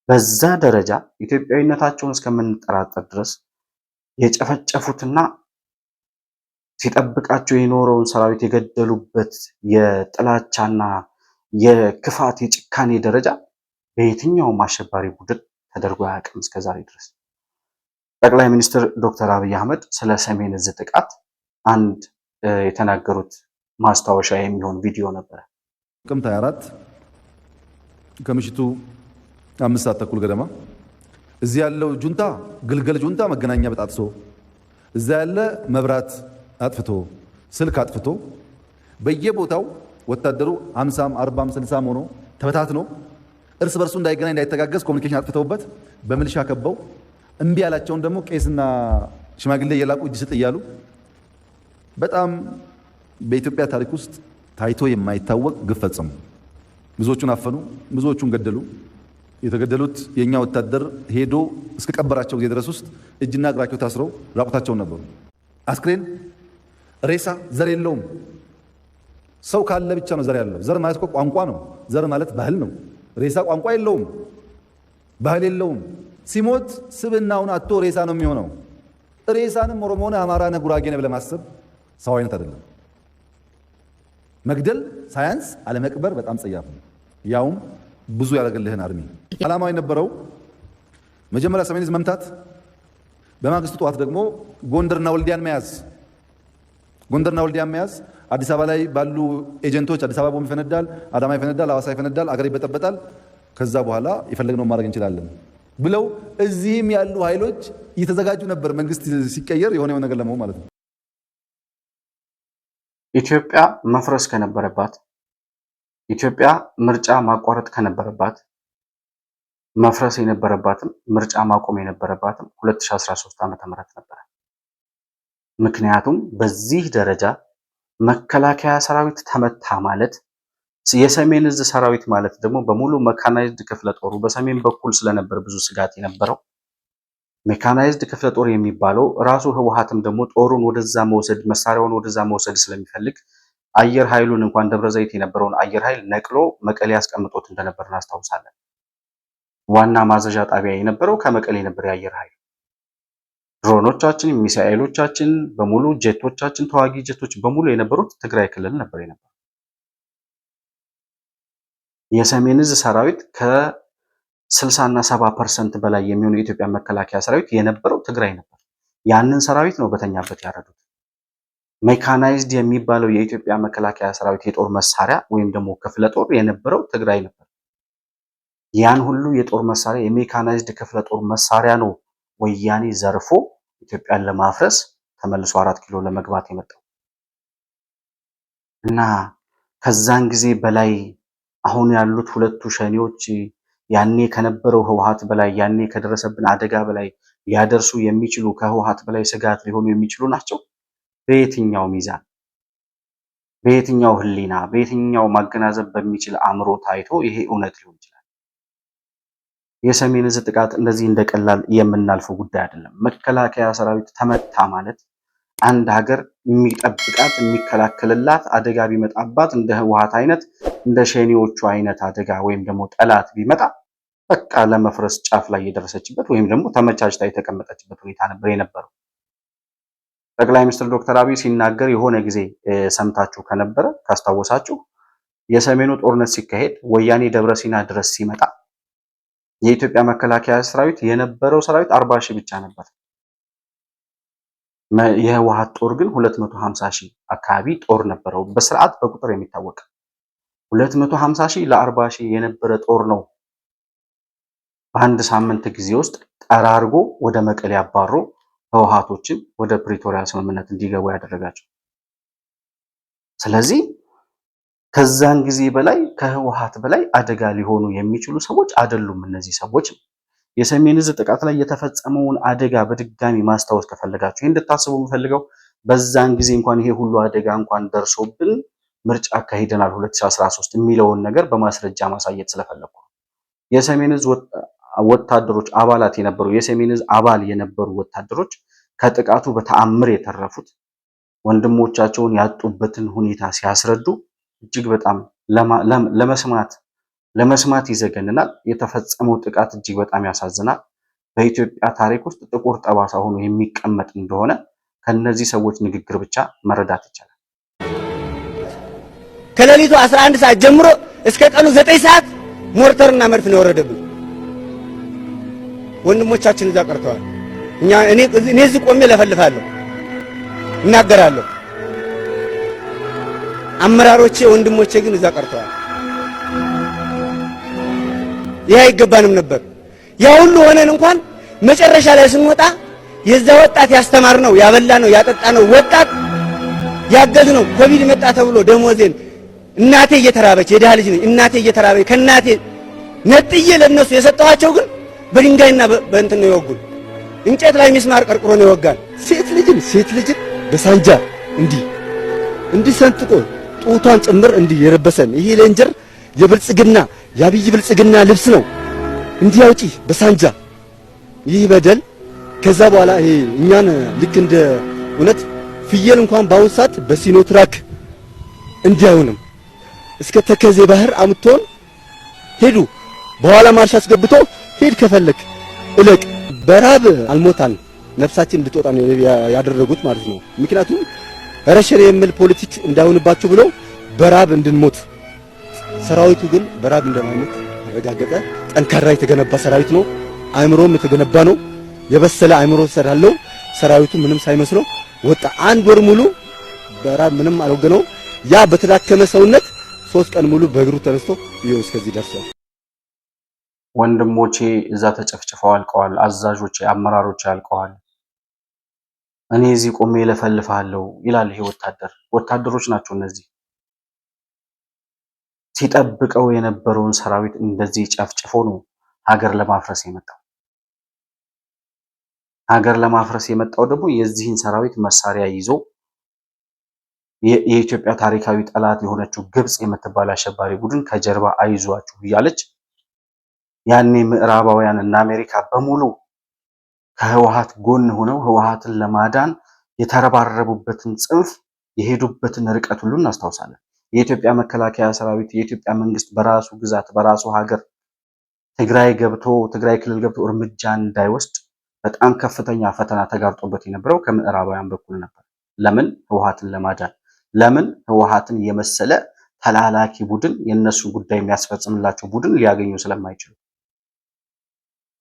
በዛ ደረጃ ኢትዮጵያዊነታቸውን እስከምንጠራጠር ድረስ የጨፈጨፉትና ሲጠብቃቸው የኖረውን ሰራዊት የገደሉበት የጥላቻና የክፋት የጭካኔ ደረጃ በየትኛውም አሸባሪ ቡድን ተደርጎ አያውቅም እስከዛሬ ድረስ። ጠቅላይ ሚኒስትር ዶክተር አብይ አህመድ ስለ ሰሜን ዕዝ ጥቃት አንድ የተናገሩት ማስታወሻ የሚሆን ቪዲዮ ነበር። ጥቅምት 24 ከምሽቱ 5 ሰዓት ተኩል ገደማ እዚህ ያለው ጁንታ ግልገል ጁንታ መገናኛ በጣጥሶ እዛ ያለ መብራት አጥፍቶ ስልክ አጥፍቶ በየቦታው ወታደሩ 50 40 60 ሆኖ ተበታትኖ እርስ በርሱ እንዳይገናኝ እንዳይተጋገዝ ኮሙኒኬሽን አጥፍተውበት በሚሊሻ ከበው እምቢ ያላቸውን ደግሞ ቄስና ሽማግሌ እየላቁ እጅ ስጥ እያሉ በጣም በኢትዮጵያ ታሪክ ውስጥ ታይቶ የማይታወቅ ግፍ ፈጸሙ። ብዙዎቹን አፈኑ፣ ብዙዎቹን ገደሉ። የተገደሉት የኛ ወታደር ሄዶ እስከ ቀበራቸው ጊዜ ድረስ ውስጥ እጅና እግራቸው ታስረው ራቁታቸውን ነበሩ። አስክሬን ሬሳ ዘር የለውም። ሰው ካለ ብቻ ነው ዘር ያለው። ዘር ማለት እኮ ቋንቋ ነው። ዘር ማለት ባህል ነው። ሬሳ ቋንቋ የለውም፣ ባህል የለውም። ሲሞት ስብናውን አጥቶ ሬሳ ነው የሚሆነው። ሬሳንም ኦሮሞና አማራና ጉራጌና ብለህ ማሰብ ሰው አይነት አይደለም። መግደል ሳያንስ አለመቅበር በጣም ጸያፍ ነው። ያውም ብዙ ያደረገልህን አርሚ። ዓላማው የነበረው መጀመሪያ ሰሜን ዕዝ መምታት፣ በማግስቱ ጠዋት ደግሞ ጎንደርና ወልዲያን መያዝ። ጎንደርና ወልዲያን መያዝ አዲስ አበባ ላይ ባሉ ኤጀንቶች አዲስ አበባ ቦምብ ይፈነዳል፣ አዳማ ይፈነዳል፣ ሐዋሳ ይፈነዳል፣ አገር ይበጠበጣል። ከዛ በኋላ የፈለግነው ማድረግ እንችላለን ብለው እዚህም ያሉ ኃይሎች እየተዘጋጁ ነበር። መንግስት ሲቀየር የሆነ ነገር ለመሆን ማለት ነው። ኢትዮጵያ መፍረስ ከነበረባት፣ ኢትዮጵያ ምርጫ ማቋረጥ ከነበረባት፣ መፍረስ የነበረባትም ምርጫ ማቆም የነበረባትም 2013 ዓ.ም ነበር። ምክንያቱም በዚህ ደረጃ መከላከያ ሰራዊት ተመታ ማለት የሰሜን ዕዝ ሰራዊት ማለት ደግሞ በሙሉ መካናይዝድ ክፍለ ጦሩ በሰሜን በኩል ስለነበር ብዙ ስጋት የነበረው ሜካናይዝድ ክፍለ ጦር የሚባለው ራሱ ህወሓትም ደግሞ ጦሩን ወደዛ መውሰድ መሳሪያውን ወደዛ መውሰድ ስለሚፈልግ አየር ኃይሉን እንኳን ደብረ ዘይት የነበረውን አየር ኃይል ነቅሎ መቀሌ ያስቀምጦት እንደነበር እናስታውሳለን። ዋና ማዘዣ ጣቢያ የነበረው ከመቀሌ ነበር። የአየር ኃይል ድሮኖቻችን፣ ሚሳኤሎቻችን በሙሉ ጄቶቻችን፣ ተዋጊ ጄቶች በሙሉ የነበሩት ትግራይ ክልል ነበር የነበረው። የሰሜን ዕዝ ሰራዊት ከ60 እና 70% በላይ የሚሆኑ የኢትዮጵያ መከላከያ ሰራዊት የነበረው ትግራይ ነበር። ያንን ሰራዊት ነው በተኛበት ያረዱት። ሜካናይዝድ የሚባለው የኢትዮጵያ መከላከያ ሰራዊት የጦር መሳሪያ ወይም ደግሞ ክፍለ ጦር የነበረው ትግራይ ነበር። ያን ሁሉ የጦር መሳሪያ የሜካናይዝድ ክፍለ ጦር መሳሪያ ነው ወያኔ ዘርፎ ኢትዮጵያን ለማፍረስ ተመልሶ 4 ኪሎ ለመግባት የመጣው እና ከዛን ጊዜ በላይ አሁን ያሉት ሁለቱ ሸኔዎች ያኔ ከነበረው ህወሓት በላይ ያኔ ከደረሰብን አደጋ በላይ ሊያደርሱ የሚችሉ ከህወሓት በላይ ስጋት ሊሆኑ የሚችሉ ናቸው። በየትኛው ሚዛን፣ በየትኛው ህሊና፣ በየትኛው ማገናዘብ በሚችል አእምሮ ታይቶ ይሄ እውነት ሊሆን ይችላል? የሰሜን ዕዝ ጥቃት እንደዚህ እንደቀላል የምናልፈው ጉዳይ አይደለም። መከላከያ ሰራዊት ተመታ ማለት አንድ ሀገር የሚጠብቃት የሚከላከልላት አደጋ ቢመጣባት እንደ ህወሓት አይነት እንደ ሸኔዎቹ አይነት አደጋ ወይም ደግሞ ጠላት ቢመጣ በቃ ለመፍረስ ጫፍ ላይ የደረሰችበት ወይም ደግሞ ተመቻችታ የተቀመጠችበት ሁኔታ ነበር የነበረው። ጠቅላይ ሚኒስትር ዶክተር አብይ ሲናገር የሆነ ጊዜ ሰምታችሁ ከነበረ ካስታወሳችሁ የሰሜኑ ጦርነት ሲካሄድ ወያኔ ደብረ ሲና ድረስ ሲመጣ የኢትዮጵያ መከላከያ ሰራዊት የነበረው ሰራዊት 40 ሺህ ብቻ ነበር። የህወሓት ጦር ግን 250 ሺህ አካባቢ ጦር ነበረው። በስርዓት በቁጥር የሚታወቅ 250 ሺህ ለ40 ሺህ የነበረ ጦር ነው በአንድ ሳምንት ጊዜ ውስጥ ጠራርጎ ወደ መቀሌ አባሮ ህወሓቶችን ወደ ፕሪቶሪያ ስምምነት እንዲገቡ ያደረጋቸው። ስለዚህ ከዛን ጊዜ በላይ ከህወሓት በላይ አደጋ ሊሆኑ የሚችሉ ሰዎች አይደሉም እነዚህ ሰዎች። የሰሜን ዕዝ ጥቃት ላይ የተፈጸመውን አደጋ በድጋሚ ማስታወስ ከፈለጋችሁ እንድታስቡ የምፈልገው በዛን ጊዜ እንኳን ይሄ ሁሉ አደጋ እንኳን ደርሶብን ምርጫ አካሂደናል 2013 የሚለውን ነገር በማስረጃ ማሳየት ስለፈለኩ የሰሜን ዕዝ ወታደሮች አባላት የነበሩ የሰሜን ዕዝ አባል የነበሩ ወታደሮች ከጥቃቱ በተአምር የተረፉት ወንድሞቻቸውን ያጡበትን ሁኔታ ሲያስረዱ እጅግ በጣም ለመስማት ይዘገንናል። የተፈጸመው ጥቃት እጅግ በጣም ያሳዝናል። በኢትዮጵያ ታሪክ ውስጥ ጥቁር ጠባሳ ሆኖ የሚቀመጥ እንደሆነ ከነዚህ ሰዎች ንግግር ብቻ መረዳት ይቻላል። ከሌሊቱ 11 ሰዓት ጀምሮ እስከ ቀኑ 9 ሰዓት ሞርተርና መድፍ ነው የወረደብን። ወንድሞቻችን እዛ ቀርተዋል። እኔ እዚህ ቆሜ ለፈልፋለሁ፣ እናገራለሁ። አመራሮቼ ወንድሞቼ ግን እዛ ቀርተዋል። ይህ አይገባንም ነበር። ያ ሁሉ ሆነን እንኳን መጨረሻ ላይ ስንወጣ የዛ ወጣት ያስተማርነው ያበላነው ያጠጣነው ወጣት ያገዝነው ኮቪድ መጣ ተብሎ ደሞዜን እናቴ እየተራበች የድሃ ልጅ ነኝ እናቴ እየተራበች ከእናቴ ነጥዬ ለነሱ የሰጠኋቸው ግን በድንጋይና በእንትን ነው የወጉን። እንጨት ላይ ሚስማር ቀርቅሮ ነው የወጋን። ሴት ልጅን በሳንጃ እንዲህ ሰንጥቆ ጡቷን ጭምር እንዲህ የረበሰን ይሄ ሌንጀር የብልጽግና የአብይ ብልጽግና ልብስ ነው። እንዲህ አውጪ በሳንጃ ይህ በደል ከዛ በኋላ ይሄ እኛን ልክ እንደ እውነት ፍየል እንኳን ባሁን ሰዓት በሲኖትራክ እንዲያውንም እስከ ተከዜ ባህር አምጥቶን ሄዱ። በኋላ ማርሽ አስገብቶ ሄድ ከፈለክ እለቅ። በራብ አልሞታን ነፍሳችን እንድትወጣ ነው ያደረጉት ማለት ነው። ምክንያቱም ረሸር የሚል ፖለቲክ እንዳይሆንባቸው ብሎ በራብ እንድንሞት። ሰራዊቱ ግን በራብ እንደማይሞት አረጋገጠ። ጠንካራ የተገነባ ሰራዊት ነው። አእምሮም የተገነባ ነው። የበሰለ አእምሮ ሰራለው። ሰራዊቱ ምንም ሳይመስለው ወጣ። አንድ ወር ሙሉ በራብ ምንም አልወገነው። ያ በተዳከመ ሰውነት 3 ቀን ሙሉ በእግሩ ተነስቶ ይኸው እስከዚህ ደርሷል። ወንድሞቼ እዛ ተጨፍጭፈው አልቀዋል። አዛዦቼ፣ አመራሮቼ አልቀዋል። እኔ እዚህ ቆሜ ለፈልፋለሁ ይላል ይሄ ወታደር። ወታደሮች ናቸው እነዚህ። ሲጠብቀው የነበረውን ሰራዊት እንደዚህ ጨፍጭፎ ነው ሀገር ለማፍረስ የመጣው። ሀገር ለማፍረስ የመጣው ደግሞ የዚህን ሰራዊት መሳሪያ ይዞ የኢትዮጵያ ታሪካዊ ጠላት የሆነችው ግብጽ የምትባል አሸባሪ ቡድን ከጀርባ አይዟችሁ እያለች ያኔ ምዕራባውያን እና አሜሪካ በሙሉ ከህወሓት ጎን ሆነው ህወሓትን ለማዳን የተረባረቡበትን ጽንፍ የሄዱበትን ርቀት ሁሉ እናስታውሳለን። የኢትዮጵያ መከላከያ ሰራዊት የኢትዮጵያ መንግስት በራሱ ግዛት በራሱ ሀገር ትግራይ ክልል ገብቶ እርምጃ እንዳይወስድ በጣም ከፍተኛ ፈተና ተጋርጦበት የነበረው ከምዕራባውያን በኩል ነበር። ለምን? ህወሓትን ለማዳን። ለምን? ህወሓትን የመሰለ ተላላኪ ቡድን የነሱ ጉዳይ የሚያስፈጽምላቸው ቡድን ሊያገኙ ስለማይችሉ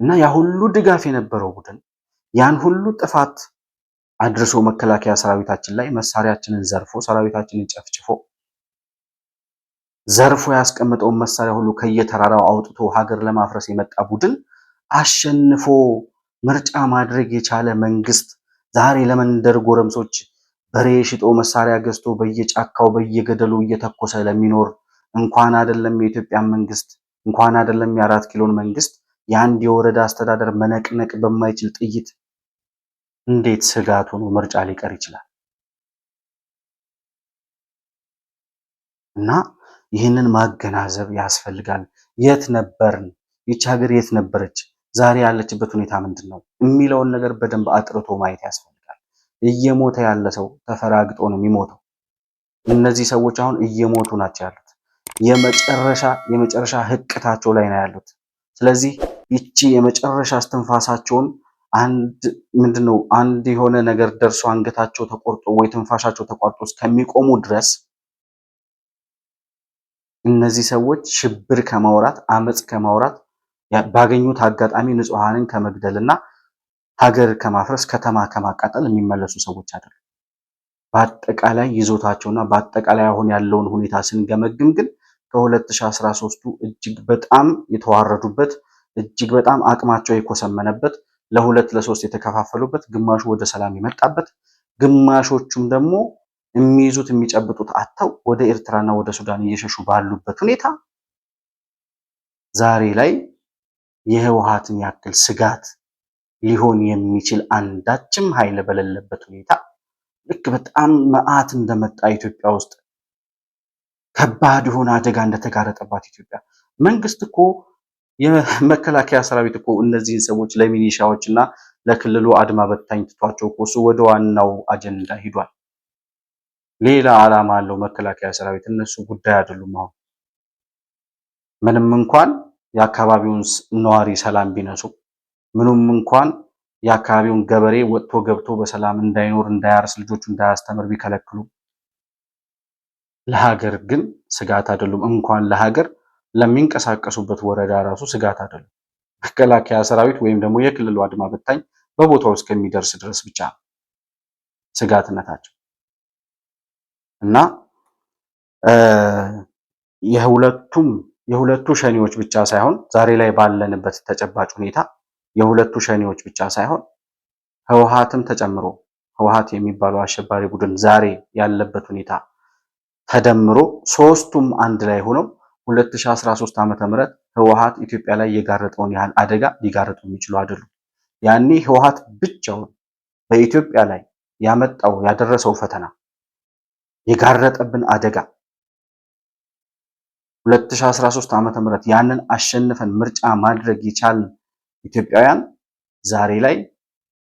እና ያ ሁሉ ድጋፍ የነበረው ቡድን ያን ሁሉ ጥፋት አድርሶ መከላከያ ሰራዊታችን ላይ መሳሪያችንን ዘርፎ ሰራዊታችንን ጨፍጭፎ ዘርፎ ያስቀመጠውን መሳሪያ ሁሉ ከየተራራው አውጥቶ ሀገር ለማፍረስ የመጣ ቡድን አሸንፎ ምርጫ ማድረግ የቻለ መንግስት ዛሬ ለመንደር ጎረምሶች በሬ ሽጦ መሳሪያ ገዝቶ በየጫካው በየገደሉ እየተኮሰ ለሚኖር እንኳን አይደለም የኢትዮጵያ መንግስት እንኳን አይደለም የ4 ኪሎን መንግስት የአንድ የወረዳ አስተዳደር መነቅነቅ በማይችል ጥይት እንዴት ስጋት ሆኖ ምርጫ ሊቀር ይችላል? እና ይህንን ማገናዘብ ያስፈልጋል። የት ነበርን? ይህች ሀገር የት ነበረች? ዛሬ ያለችበት ሁኔታ ምንድን ነው የሚለውን ነገር በደንብ አጥርቶ ማየት ያስፈልጋል። እየሞተ ያለ ሰው ተፈራግጦ ነው የሚሞተው። እነዚህ ሰዎች አሁን እየሞቱ ናቸው ያሉት። የመጨረሻ ህቅታቸው ላይ ነው ያሉት። ስለዚህ ይቺ የመጨረሻ እስትንፋሳቸውን አንድ የሆነ ነገር ደርሶ አንገታቸው ተቆርጦ ወይ ትንፋሻቸው ተቋርጦ እስከሚቆሙ ድረስ እነዚህ ሰዎች ሽብር ከማውራት አመጽ ከማውራት ባገኙት አጋጣሚ ንጹሃንን ከመግደልና ሀገር ከማፍረስ ከተማ ከማቃጠል የሚመለሱ ሰዎች አይደሉም። በአጠቃላይ ይዞታቸውና በአጠቃላይ አሁን ያለውን ሁኔታ ስንገመግም ግን ከ2013ቱ እጅግ በጣም የተዋረዱበት እጅግ በጣም አቅማቸው የኮሰመነበት ለሁለት ለሶስት የተከፋፈሉበት ግማሹ ወደ ሰላም የመጣበት ግማሾቹም ደግሞ የሚይዙት የሚጨብጡት አጥተው ወደ ኤርትራና ወደ ሱዳን እየሸሹ ባሉበት ሁኔታ ዛሬ ላይ የህወሓትን ያክል ስጋት ሊሆን የሚችል አንዳችም ኃይል በሌለበት ሁኔታ ልክ በጣም መዓት እንደመጣ ኢትዮጵያ ውስጥ ከባድ የሆነ አደጋ እንደተጋረጠባት ኢትዮጵያ መንግስት እኮ የመከላከያ ሰራዊት እኮ እነዚህን ሰዎች ለሚኒሻዎች እና ለክልሉ አድማ በታኝ ትቷቸው እኮ እሱ ወደ ዋናው አጀንዳ ሂዷል። ሌላ ዓላማ አለው መከላከያ ሰራዊት። እነሱ ጉዳይ አይደሉም። አሁን ምንም እንኳን የአካባቢውን ነዋሪ ሰላም ቢነሱ፣ ምንም እንኳን የአካባቢውን ገበሬ ወጥቶ ገብቶ በሰላም እንዳይኖር እንዳያርስ ልጆቹ እንዳያስተምር ቢከለክሉ፣ ለሀገር ግን ስጋት አይደሉም። እንኳን ለሀገር ለሚንቀሳቀሱበት ወረዳ ራሱ ስጋት አይደሉም። መከላከያ ሰራዊት ወይም ደግሞ የክልሉ አድማ በታኝ በቦታው እስከሚደርስ ድረስ ብቻ ስጋትነታቸው እና የሁለቱ ሸኔዎች ብቻ ሳይሆን ዛሬ ላይ ባለንበት ተጨባጭ ሁኔታ የሁለቱ ሸኔዎች ብቻ ሳይሆን ህወሓትም ተጨምሮ ህወሓት የሚባለው አሸባሪ ቡድን ዛሬ ያለበት ሁኔታ ተደምሮ ሶስቱም አንድ ላይ ሆነው 2013 ዓ.ም ህወሓት ኢትዮጵያ ላይ የጋረጠውን ያህል አደጋ ሊጋረጡ የሚችሉ አይደሉም። ያኔ ህወሓት ብቻውን በኢትዮጵያ ላይ ያመጣው ያደረሰው ፈተና የጋረጠብን አደጋ 2013 ዓ.ም ያንን አሸንፈን ምርጫ ማድረግ የቻልን ኢትዮጵያውያን ዛሬ ላይ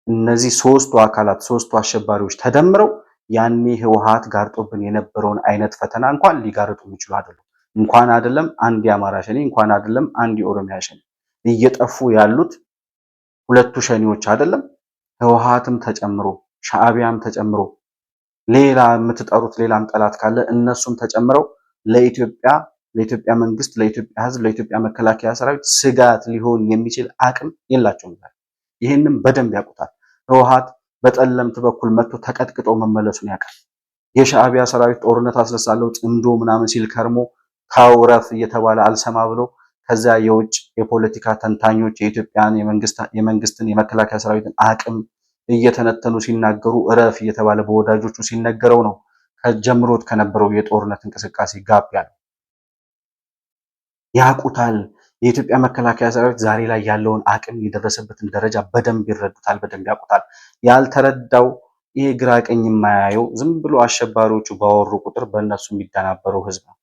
እነዚህ ሶስቱ አካላት ሶስቱ አሸባሪዎች ተደምረው ያኔ ህወሓት ጋርጦብን የነበረውን አይነት ፈተና እንኳን ሊጋርጡ የሚችሉ አይደሉም። እንኳን አይደለም አንድ የአማራ ሸኔ፣ እንኳን አይደለም አንድ የኦሮሚያ ሸኔ፣ እየጠፉ ያሉት ሁለቱ ሸኔዎች አይደለም ህወሓትም ተጨምሮ ሻዕቢያም ተጨምሮ ሌላ የምትጠሩት ሌላም ጠላት ካለ እነሱም ተጨምረው ለኢትዮጵያ መንግስት፣ ለኢትዮጵያ ህዝብ፣ ለኢትዮጵያ መከላከያ ሰራዊት ስጋት ሊሆን የሚችል አቅም የላቸውም። ይህንም በደንብ ያውቁታል። ህወሓት በጠለምት በኩል መጥቶ ተቀጥቅጦ መመለሱን ያውቃል። የሻዕቢያ ሰራዊት ጦርነት አስነሳለሁ ጽምዶ ምናምን ሲል ከርሞ ታውረፍ እየተባለ አልሰማ ብሎ ከዚያ የውጭ የፖለቲካ ተንታኞች የኢትዮጵያን የመንግስትን የመከላከያ ሰራዊትን አቅም እየተነተኑ ሲናገሩ እረፍ እየተባለ በወዳጆቹ ሲነገረው ነው ከጀምሮት ከነበረው የጦርነት እንቅስቃሴ ጋብ ያለው። ያውቁታል። የኢትዮጵያ መከላከያ ሰራዊት ዛሬ ላይ ያለውን አቅም የደረሰበትን ደረጃ በደንብ ይረዱታል፣ በደንብ ያውቁታል። ያልተረዳው ይሄ ግራ ቀኝ የማያየው ዝም ብሎ አሸባሪዎቹ ባወሩ ቁጥር በእነሱ የሚደናበረው ህዝብ ነው።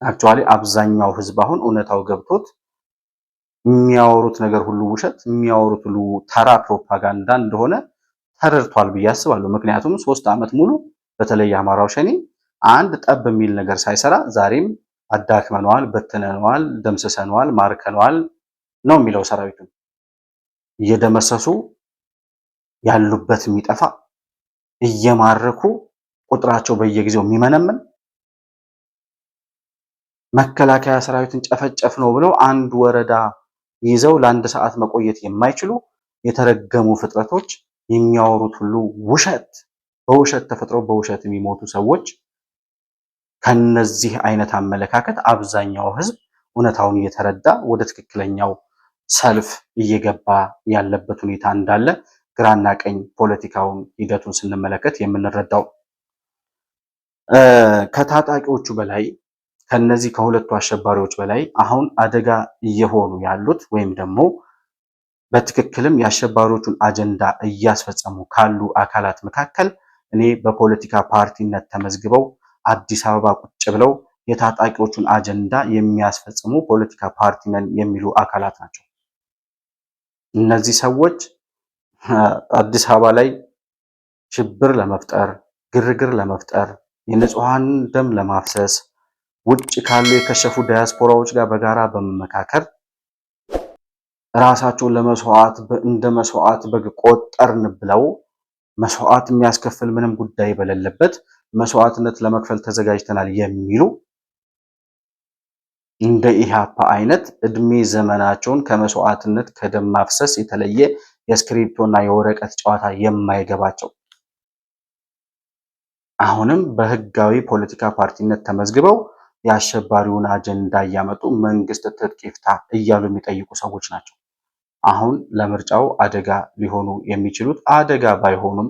አክቹአሊ አብዛኛው ህዝብ አሁን እውነታው ገብቶት የሚያወሩት ነገር ሁሉ ውሸት፣ የሚያወሩት ሁሉ ተራ ፕሮፓጋንዳ እንደሆነ ተረድቷል ብዬ አስባለሁ። ምክንያቱም 3 ዓመት ሙሉ በተለይ አማራው ሸኔ አንድ ጠብ የሚል ነገር ሳይሰራ ዛሬም አዳክመነዋል፣ በትነነዋል፣ ደምስሰነዋል፣ ማርከነዋል ነው የሚለው ሰራዊቱ። እየደመሰሱ ያሉበት የሚጠፋ እየማረኩ ቁጥራቸው በየጊዜው የሚመነምን መከላከያ ሰራዊትን ጨፈጨፍ ነው ብለው አንድ ወረዳ ይዘው ለአንድ ሰዓት መቆየት የማይችሉ የተረገሙ ፍጥረቶች የሚያወሩት ሁሉ ውሸት፣ በውሸት ተፈጥረው በውሸት የሚሞቱ ሰዎች። ከነዚህ አይነት አመለካከት አብዛኛው ህዝብ እውነታውን እየተረዳ ወደ ትክክለኛው ሰልፍ እየገባ ያለበት ሁኔታ እንዳለ ግራና ቀኝ ፖለቲካውን ሂደቱን ስንመለከት የምንረዳው ከታጣቂዎቹ በላይ ከነዚህ ከሁለቱ አሸባሪዎች በላይ አሁን አደጋ እየሆኑ ያሉት ወይም ደግሞ በትክክልም የአሸባሪዎቹን አጀንዳ እያስፈጸሙ ካሉ አካላት መካከል እኔ በፖለቲካ ፓርቲነት ተመዝግበው አዲስ አበባ ቁጭ ብለው የታጣቂዎቹን አጀንዳ የሚያስፈጽሙ ፖለቲካ ፓርቲ ነን የሚሉ አካላት ናቸው። እነዚህ ሰዎች አዲስ አበባ ላይ ሽብር ለመፍጠር፣ ግርግር ለመፍጠር፣ የንጹሃን ደም ለማፍሰስ ውጭ ካሉ የከሸፉ ዳያስፖራዎች ጋር በጋራ በመመካከር ራሳቸውን ለመስዋዕት እንደ መስዋዕት በግ ቆጠርን ብለው መስዋዕት የሚያስከፍል ምንም ጉዳይ በሌለበት መስዋዕትነት ለመክፈል ተዘጋጅተናል የሚሉ እንደ ኢህአፓ አይነት እድሜ ዘመናቸውን ከመስዋዕትነት ከደም ማፍሰስ የተለየ የስክሪፕቶና የወረቀት ጨዋታ የማይገባቸው አሁንም በህጋዊ ፖለቲካ ፓርቲነት ተመዝግበው የአሸባሪውን አጀንዳ እያመጡ መንግስት ትጥቅ ይፍታ እያሉ የሚጠይቁ ሰዎች ናቸው። አሁን ለምርጫው አደጋ ሊሆኑ የሚችሉት አደጋ ባይሆኑም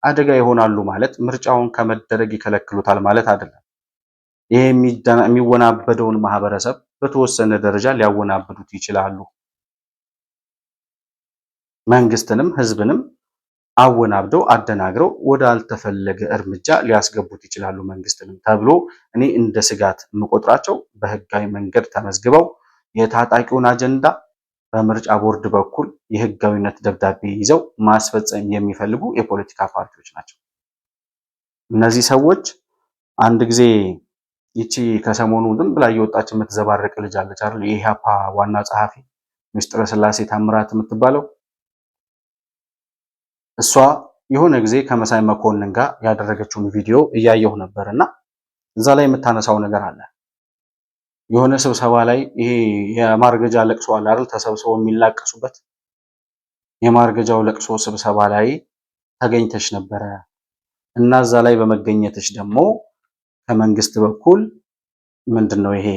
አደጋ ይሆናሉ ማለት ምርጫውን ከመደረግ ይከለክሉታል ማለት አይደለም። ይሄ የሚወናበደውን ማህበረሰብ በተወሰነ ደረጃ ሊያወናብዱት ይችላሉ። መንግስትንም ህዝብንም አወናብደው አደናግረው ወደ አልተፈለገ እርምጃ ሊያስገቡት ይችላሉ መንግስትንም ተብሎ እኔ እንደ ስጋት የምቆጥራቸው በህጋዊ መንገድ ተመዝግበው የታጣቂውን አጀንዳ በምርጫ ቦርድ በኩል የህጋዊነት ደብዳቤ ይዘው ማስፈጸም የሚፈልጉ የፖለቲካ ፓርቲዎች ናቸው። እነዚህ ሰዎች አንድ ጊዜ ይቺ ከሰሞኑ ዝም ብላ እየወጣች የምትዘባረቅ ልጅ አለች አይደል? የኢህአፓ ዋና ጸሐፊ ምስጢረ ስላሴ ታምራት የምትባለው እሷ የሆነ ጊዜ ከመሳይ መኮንን ጋር ያደረገችውን ቪዲዮ እያየሁ ነበርና እዛ ላይ የምታነሳው ነገር አለ። የሆነ ስብሰባ ላይ ይሄ የማርገጃ ለቅሶ አለ አይደል? ተሰብስበው የሚላቀሱበት የማርገጃው ለቅሶ ስብሰባ ላይ ተገኝተሽ ነበረ እና እዛ ላይ በመገኘትሽ ደግሞ ከመንግስት በኩል ምንድነው ይሄ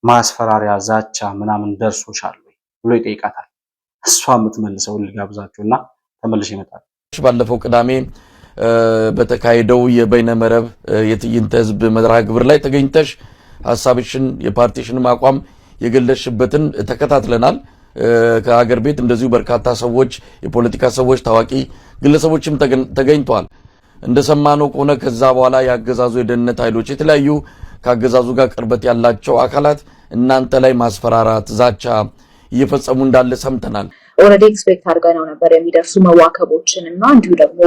ማስፈራሪያ ዛቻ ምናምን ደርሶሻል ብሎ ይጠይቃታል። እሷ የምትመልሰው ልጋብዛችሁና ተመልሼ ይመጣል። ባለፈው ቅዳሜ በተካሄደው የበይነመረብ የትዕይንተ ህዝብ መድረክ ግብር ላይ ተገኝተሽ ሐሳብሽን የፓርቲሽንም አቋም የገለሽበትን ተከታትለናል። ከሀገር ቤት እንደዚሁ በርካታ ሰዎች የፖለቲካ ሰዎች ታዋቂ ግለሰቦችም ተገኝተዋል። እንደሰማነው ከሆነ ከዛ በኋላ ያገዛዙ የደህንነት ኃይሎች የተለያዩ ከአገዛዙ ጋር ቅርበት ያላቸው አካላት እናንተ ላይ ማስፈራራት ዛቻ እየፈጸሙ እንዳለ ሰምተናል። ኦልሬዲ ኤክስፔክት አድርገነው ነበር የሚደርሱ መዋከቦችን እና እንዲሁ ደግሞ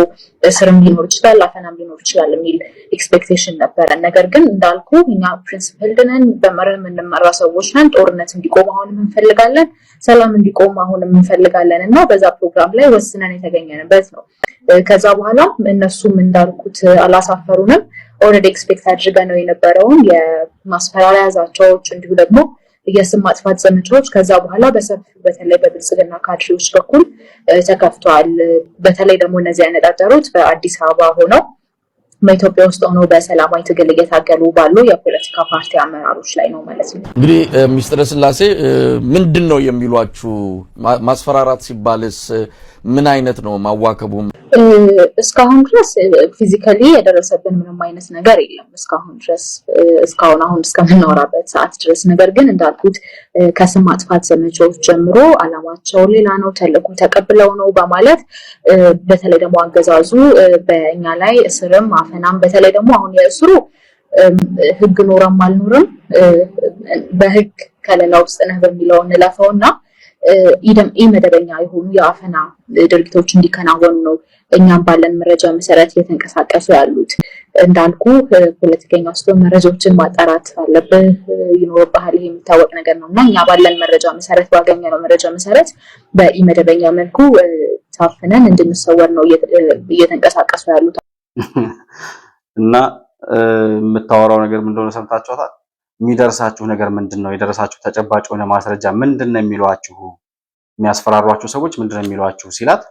እስርም ሊኖር ይችላል አፈናም ሊኖር ይችላል የሚል ኤክስፔክቴሽን ነበረ። ነገር ግን እንዳልኩ እኛ ፕሪንሲፕል ነን፣ በመርህ የምንመራ ሰዎች ነን። ጦርነት እንዲቆም አሁንም እንፈልጋለን፣ ሰላም እንዲቆም አሁንም እንፈልጋለን እና በዛ ፕሮግራም ላይ ወስነን የተገኘንበት ነው። ከዛ በኋላ እነሱም እንዳልኩት አላሳፈሩንም። ኦልሬዲ ኤክስፔክት አድርገነው የነበረውን የማስፈራሪያ ዛቻዎች እንዲሁ ደግሞ የስም ማጥፋት ዘመቻዎች ከዛ በኋላ በሰፊው በተለይ በብልጽግና ካድሬዎች በኩል ተከፍተዋል። በተለይ ደግሞ እነዚህ ያነጣጠሩት በአዲስ አበባ ሆነው በኢትዮጵያ ውስጥ ሆነው በሰላማዊ ትግል እየታገሉ ባሉ የፖለቲካ ፓርቲ አመራሮች ላይ ነው ማለት ነው። እንግዲህ ሚስጥረ ስላሴ ምንድን ነው የሚሏችሁ? ማስፈራራት ሲባልስ ምን አይነት ነው ማዋከቡ? እስካሁን ድረስ ፊዚካሊ የደረሰብን ምንም አይነት ነገር የለም እስካሁን ድረስ እስካሁን አሁን እስከምናወራበት ሰዓት ድረስ። ነገር ግን እንዳልኩት ከስም ማጥፋት ዘመቻዎች ጀምሮ አላማቸው ሌላ ነው፣ ተልዕኮ ተቀብለው ነው በማለት በተለይ ደግሞ አገዛዙ በእኛ ላይ እስርም አፈናም በተለይ ደግሞ አሁን የእስሩ ህግ ኖረም አልኖርም በህግ ከለላ ውስጥ ነህ በሚለው እንለፈውና ኢመደበኛ የሆኑ የአፈና ድርጊቶች እንዲከናወኑ ነው እኛም ባለን መረጃ መሰረት እየተንቀሳቀሱ ያሉት። እንዳልኩ ፖለቲከኛ ስትሆን መረጃዎችን ማጣራት አለብህ ይኖርብሃል፣ ይሄ የሚታወቅ ነገር ነው እና እኛ ባለን መረጃ መሰረት ባገኘነው መረጃ መሰረት በኢመደበኛ መልኩ ታፍነን እንድንሰወር ነው እየተንቀሳቀሱ ያሉት። እና የምታወራው ነገር ምን እንደሆነ ሰምታችኋታል። የሚደርሳችሁ ነገር ምንድነው? የደረሳችሁ ተጨባጭ የሆነ ማስረጃ ምንድነው የሚሏችሁ? የሚያስፈራሯችሁ ሰዎች ምንድነው የሚሏችሁ ሲላት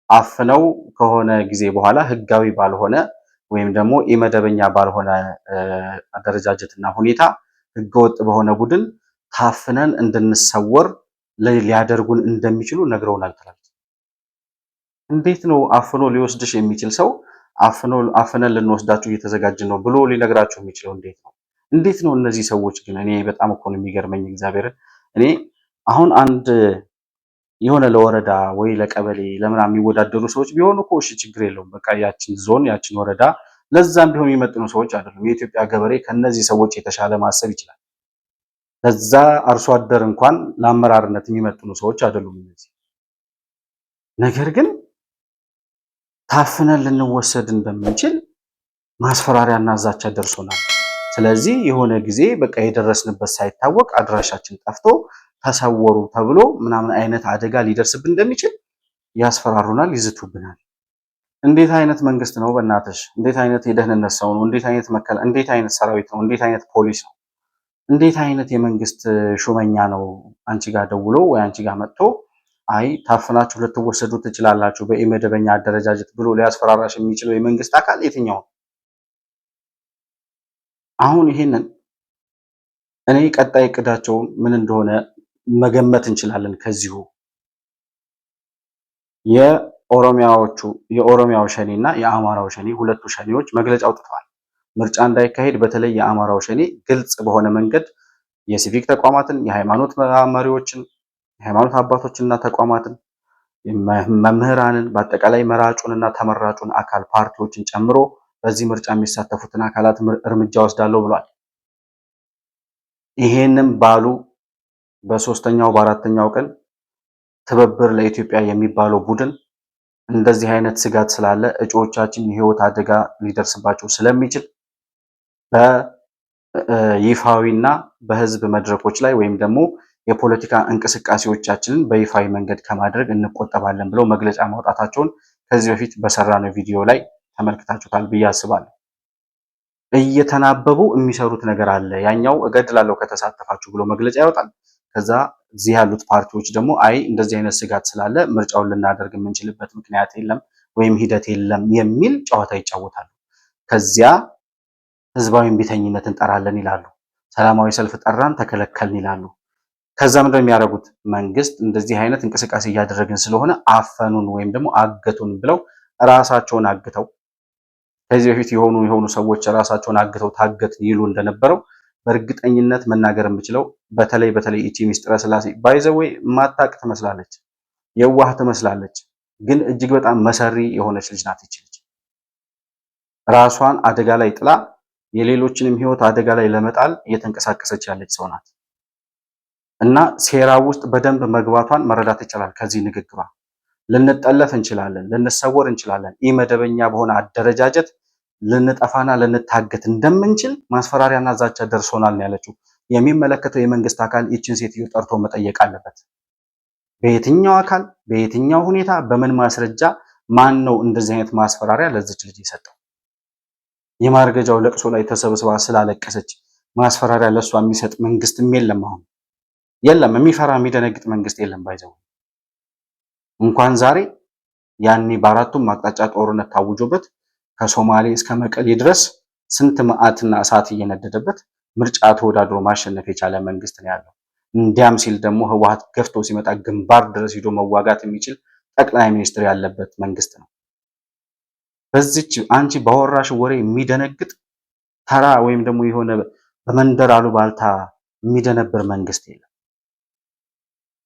አፍነው ከሆነ ጊዜ በኋላ ህጋዊ ባልሆነ ወይም ደግሞ ኢመደበኛ ባልሆነ አደረጃጀትና ሁኔታ ህገወጥ በሆነ ቡድን ታፍነን እንድንሰወር ሊያደርጉን እንደሚችሉ ነግረውናል ትላለች። እንዴት ነው አፍኖ ሊወስድሽ የሚችል ሰው አፍነን ልንወስዳችሁ እየተዘጋጀን ነው ብሎ ሊነግራችሁ የሚችለው? እንዴት ነው እነዚህ ሰዎች ግን? እኔ በጣም እኮ ነው የሚገርመኝ እግዚአብሔርን። እኔ አሁን አንድ የሆነ ለወረዳ ወይ ለቀበሌ ለምናምን የሚወዳደሩ ሰዎች ቢሆኑ እኮ እሺ ችግር የለውም። በቃ ያችን ዞን ያችን ወረዳ ለዛም ቢሆን የሚመጥኑ ሰዎች አይደሉም። የኢትዮጵያ ገበሬ ከነዚህ ሰዎች የተሻለ ማሰብ ይችላል። ለዛ አርሶ አደር እንኳን ለአመራርነት የሚመጥኑ ሰዎች አይደሉም እነዚህ። ነገር ግን ታፍነን ልንወሰድ እንደምንችል ማስፈራሪያና ዛቻ ደርሶናል። ስለዚህ የሆነ ጊዜ በቃ የደረስንበት ሳይታወቅ አድራሻችን ጠፍቶ ተሰወሩ ተብሎ ምናምን አይነት አደጋ ሊደርስብን እንደሚችል ያስፈራሩናል፣ ይዝቱብናል። እንዴት አይነት መንግስት ነው በእናትሽ? እንዴት አይነት የደህንነት ሰው ነው? እንዴት አይነት ሰራዊት ነው? እንዴት አይነት ፖሊስ ነው? እንዴት አይነት የመንግስት ሹመኛ ነው አንቺ ጋር ደውሎ ወይ አንቺ ጋር መጥቶ አይ ታፍናችሁ ልትወሰዱ ትችላላችሁ በኢመደበኛ አደረጃጀት ብሎ ሊያስፈራራሽ የሚችለው የመንግስት አካል የትኛው? አሁን ይሄንን እኔ ቀጣይ እቅዳቸው ምን እንደሆነ መገመት እንችላለን። ከዚሁ የኦሮሚያው ሸኔና የአማራው ሸኔ ሁለቱ ሸኔዎች መግለጫ አውጥተዋል። ምርጫ እንዳይካሄድ በተለይ የአማራው ሸኔ ግልጽ በሆነ መንገድ የሲቪክ ተቋማትን፣ የሃይማኖት መሪዎችን፣ የሃይማኖት አባቶችንና ተቋማትን፣ መምህራንን፣ በአጠቃላይ መራጩንና ተመራጩን አካል ፓርቲዎችን ጨምሮ በዚህ ምርጫ የሚሳተፉትን አካላት እርምጃ ወስዳለሁ ብሏል። ይሄንም ባሉ በሶስተኛው በአራተኛው ቀን ትብብር ለኢትዮጵያ የሚባለው ቡድን እንደዚህ አይነት ስጋት ስላለ እጩዎቻችን የህይወት አደጋ ሊደርስባቸው ስለሚችል በይፋዊና በህዝብ መድረኮች ላይ ወይም ደግሞ የፖለቲካ እንቅስቃሴዎቻችንን በይፋዊ መንገድ ከማድረግ እንቆጠባለን ብለው መግለጫ ማውጣታቸውን ከዚህ በፊት በሰራነው ቪዲዮ ላይ ተመልክታችሁታል ብዬ አስባለሁ። እየተናበቡ የሚሰሩት ነገር አለ። ያኛው እገድላለሁ ከተሳተፋችሁ ብሎ መግለጫ ያወጣል። ከዛ እዚህ ያሉት ፓርቲዎች ደግሞ አይ እንደዚህ አይነት ስጋት ስላለ ምርጫውን ልናደርግ የምንችልበት ምክንያት የለም ወይም ሂደት የለም የሚል ጨዋታ ይጫወታሉ። ከዚያ ህዝባዊ እምቢተኝነት እንጠራለን ይላሉ። ሰላማዊ ሰልፍ ጠራን ተከለከልን ይላሉ። ከዛ ምንድነው የሚያደርጉት? መንግስት እንደዚህ አይነት እንቅስቃሴ እያደረግን ስለሆነ አፈኑን ወይም ደግሞ አገቱን ብለው ራሳቸውን አግተው ከዚህ በፊት የሆኑ ሰዎች ራሳቸውን አግተው ታገት ይሉ እንደነበረው በእርግጠኝነት መናገር የምችለው በተለይ እቺ ሚስጥረ ስላሴ ባይዘወይ ማታቅ ትመስላለች፣ የዋህ ትመስላለች፣ ግን እጅግ በጣም መሰሪ የሆነች ልጅ ናት። ይቺ ልጅ ራሷን አደጋ ላይ ጥላ የሌሎችንም ህይወት አደጋ ላይ ለመጣል እየተንቀሳቀሰች ያለች ሰው ናት እና ሴራ ውስጥ በደንብ መግባቷን መረዳት ይቻላል። ከዚህ ንግግሯ ልንጠለፍ እንችላለን፣ ልንሰወር እንችላለን፣ ኢመደበኛ በሆነ አደረጃጀት ልንጠፋና ልንታገት እንደምንችል ማስፈራሪያና ዛቻ ደርሶናል ያለችው። የሚመለከተው የመንግስት አካል ይችን ሴትዮ ጠርቶ መጠየቅ አለበት። በየትኛው አካል፣ በየትኛው ሁኔታ፣ በምን ማስረጃ ማን ነው እንደዚህ አይነት ማስፈራሪያ ለዚች ልጅ የሰጠው? የማርገጃው ለቅሶ ላይ ተሰብስባ ስላለቀሰች ማስፈራሪያ ለሷ የሚሰጥ መንግስትም የለም። አሁን የለም፣ የሚፈራ የሚደነግጥ መንግስት የለም። ባይዘው እንኳን ዛሬ ያኔ በአራቱም አቅጣጫ ጦርነት ታውጆበት ከሶማሌ እስከ መቀሌ ድረስ ስንት መዓትና እሳት እየነደደበት ምርጫ ተወዳድሮ ማሸነፍ የቻለ መንግስት ነው ያለው። እንዲያም ሲል ደግሞ ህወሓት ገፍቶ ሲመጣ ግንባር ድረስ ሂዶ መዋጋት የሚችል ጠቅላይ ሚኒስትር ያለበት መንግስት ነው። በዚች አንቺ ባወራሽ ወሬ የሚደነግጥ ተራ ወይም ደግሞ የሆነ በመንደር አሉባልታ የሚደነብር መንግስት የለም።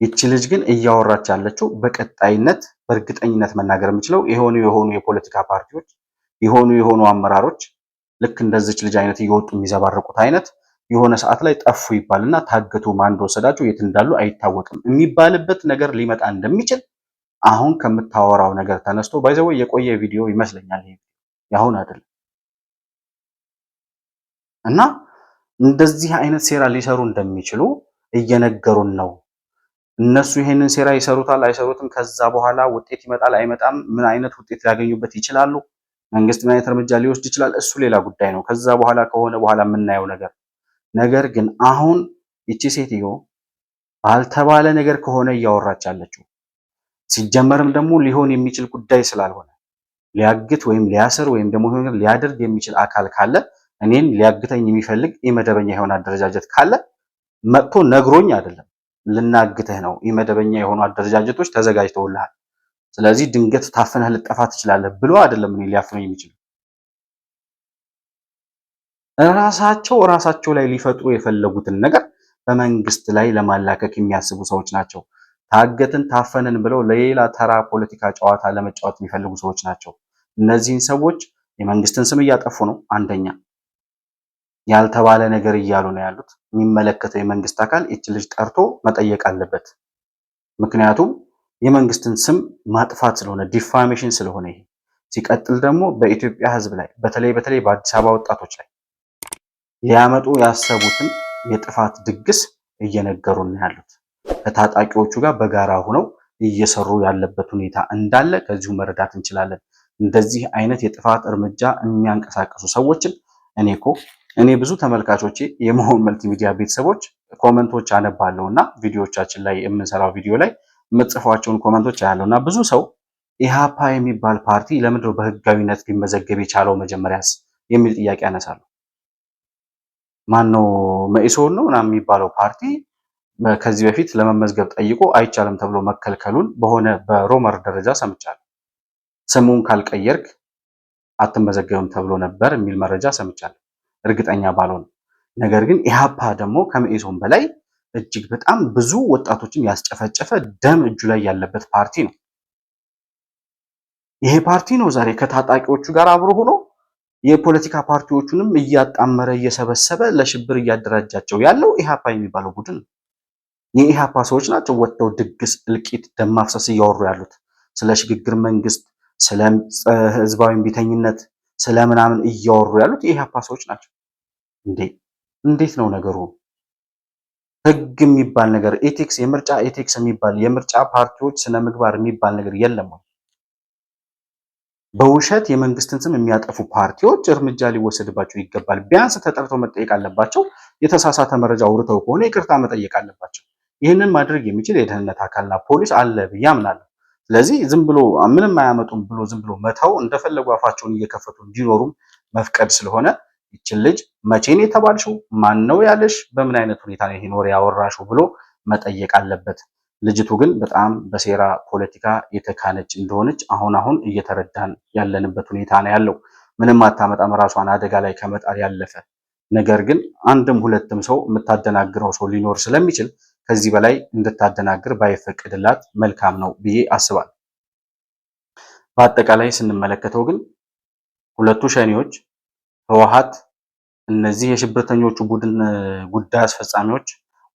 ይቺ ልጅ ግን እያወራች ያለችው በቀጣይነት በእርግጠኝነት መናገር የምችለው የሆኑ የፖለቲካ ፓርቲዎች የሆኑ አመራሮች ልክ እንደዚች ልጅ አይነት እየወጡ የሚዘባርቁት አይነት የሆነ ሰዓት ላይ ጠፉ ይባልና ታገቱ፣ ማን እንደወሰዳቸው የት እንዳሉ አይታወቅም የሚባልበት ነገር ሊመጣ እንደሚችል አሁን ከምታወራው ነገር ተነስቶ ባይዘው የቆየ ቪዲዮ ይመስለኛል። ይሄ ያሁን አይደለም እና እንደዚህ አይነት ሴራ ሊሰሩ እንደሚችሉ እየነገሩን ነው። እነሱ ይሄንን ሴራ ይሰሩታል አይሰሩትም፣ ከዛ በኋላ ውጤት ይመጣል አይመጣም፣ ምን አይነት ውጤት ሊያገኙበት ይችላሉ፣ መንግስት ምን አይነት እርምጃ ሊወስድ ይችላል፣ እሱ ሌላ ጉዳይ ነው። ከዛ በኋላ ከሆነ በኋላ የምናየው ነገር ግን አሁን ይቺ ሴትዮ ባልተባለ ነገር ከሆነ እያወራች ያለችው ሲጀመርም ደግሞ ሊሆን የሚችል ጉዳይ ስላልሆነ ሊያግት ወይም ሊያስር ወይም ደግሞ ሊያደርግ የሚችል አካል ካለ እኔን ሊያግተኝ የሚፈልግ ኢመደበኛ የሆነ አደረጃጀት ካለ መጥቶ ነግሮኝ አይደለም ልናግትህ ነው፣ ኢመደበኛ የሆኑ አደረጃጀቶች ተዘጋጅተውልሃል፣ ስለዚህ ድንገት ታፍነህ ልጠፋ ትችላለህ ብሎ አይደለም እኔ ሊያፍነኝ የሚችል። ራሳቸው ላይ ሊፈጥሩ የፈለጉትን ነገር በመንግስት ላይ ለማላከክ የሚያስቡ ሰዎች ናቸው። ታገትን ታፈንን ብለው ለሌላ ተራ ፖለቲካ ጨዋታ ለመጫወት የሚፈልጉ ሰዎች ናቸው። እነዚህን ሰዎች የመንግስትን ስም እያጠፉ ነው። አንደኛ ያልተባለ ነገር እያሉ ነው ያሉት። የሚመለከተው የመንግስት አካል ይህች ልጅ ጠርቶ መጠየቅ አለበት። ምክንያቱም የመንግስትን ስም ማጥፋት ስለሆነ ዲፋሜሽን ስለሆነ ይሄ። ሲቀጥል ደግሞ በኢትዮጵያ ሕዝብ ላይ በተለይ በአዲስ አበባ ወጣቶች ላይ ሊያመጡ ያሰቡትን የጥፋት ድግስ እየነገሩን ያሉት ከታጣቂዎቹ ጋር በጋራ ሆነው እየሰሩ ያለበት ሁኔታ እንዳለ ከዚሁ መረዳት እንችላለን። እንደዚህ አይነት የጥፋት እርምጃ የሚያንቀሳቀሱ ሰዎችን እኔ ብዙ ተመልካቾቼ የመሆን መልቲሚዲያ ቤተሰቦች ኮመንቶች አነባለሁና ቪዲዮዎቻችን ላይ የምንሰራው ቪዲዮ ላይ የምትጽፏቸውን ኮመንቶች አያለሁና ብዙ ሰው ኢሃፓ የሚባል ፓርቲ ለምንድነው በህጋዊነት ሊመዘገብ የቻለው መጀመሪያስ የሚል ጥያቄ ያነሳሉ። ማነው መኢሶን ነው ምናምን የሚባለው ፓርቲ ከዚህ በፊት ለመመዝገብ ጠይቆ አይቻልም ተብሎ መከልከሉን በሆነ በሮመር ደረጃ ሰምቻለሁ። ስሙን ካልቀየርክ አትመዘገብም ተብሎ ነበር የሚል መረጃ ሰምቻለሁ፣ እርግጠኛ ባልሆነ። ነገር ግን ኢሃፓ ደግሞ ከመኢሶን በላይ እጅግ በጣም ብዙ ወጣቶችን ያስጨፈጨፈ ደም እጁ ላይ ያለበት ፓርቲ ነው። ይሄ ፓርቲ ነው ዛሬ ከታጣቂዎቹ ጋር አብሮ ሆኖ የፖለቲካ ፓርቲዎቹንም እያጣመረ እየሰበሰበ ለሽብር እያደራጃቸው ያለው ኢሃፓ የሚባለው ቡድን ነው። የኢሃፓ ሰዎች ናቸው ወጥተው ድግስ፣ እልቂት፣ ደም ማፍሰስ እያወሩ ያሉት። ስለ ሽግግር መንግስት፣ ስለ ህዝባዊ እምቢተኝነት፣ ስለ ምናምን እያወሩ ያሉት የኢሃፓ ሰዎች ናቸው። እንዴት ነው ነገሩ? ህግ የሚባል ነገር ኤቲክስ፣ የምርጫ ኤቲክስ የሚባል የምርጫ ፓርቲዎች ስነ ምግባር የሚባል ነገር የለም ወይ? በውሸት የመንግስትን ስም የሚያጠፉ ፓርቲዎች እርምጃ ሊወሰድባቸው ይገባል። ቢያንስ ተጠርተው መጠየቅ አለባቸው። የተሳሳተ መረጃ አውርተው ከሆነ ይቅርታ መጠየቅ አለባቸው። ይህንን ማድረግ የሚችል የደህንነት አካልና ፖሊስ አለ ብዬ አምናለሁ። ስለዚህ ዝም ብሎ ምንም አያመጡም ብሎ ዝም ብሎ መተው እንደፈለጉ አፋቸውን እየከፈቱ እንዲኖሩም መፍቀድ ስለሆነ ይችን ልጅ መቼን የተባልሽው ማን ነው ያለሽ፣ በምን አይነት ሁኔታ ነው ይሄን ወሬ ያወራሽው ብሎ መጠየቅ አለበት። ልጅቱ ግን በጣም በሴራ ፖለቲካ የተካነች እንደሆነች አሁን እየተረዳን ያለንበት ሁኔታ ነው ያለው። ምንም አታመጣም ራሷን አደጋ ላይ ከመጣል ያለፈ ነገር ግን አንድም ሁለትም ሰው የምታደናግረው ሰው ሊኖር ስለሚችል ከዚህ በላይ እንድታደናግር ባይፈቀድላት መልካም ነው ብዬ አስባለሁ። በአጠቃላይ ስንመለከተው ግን ሁለቱ ሸኔዎች ህወሓት፣ እነዚህ የሽብርተኞቹ ቡድን ጉዳይ አስፈጻሚዎች፣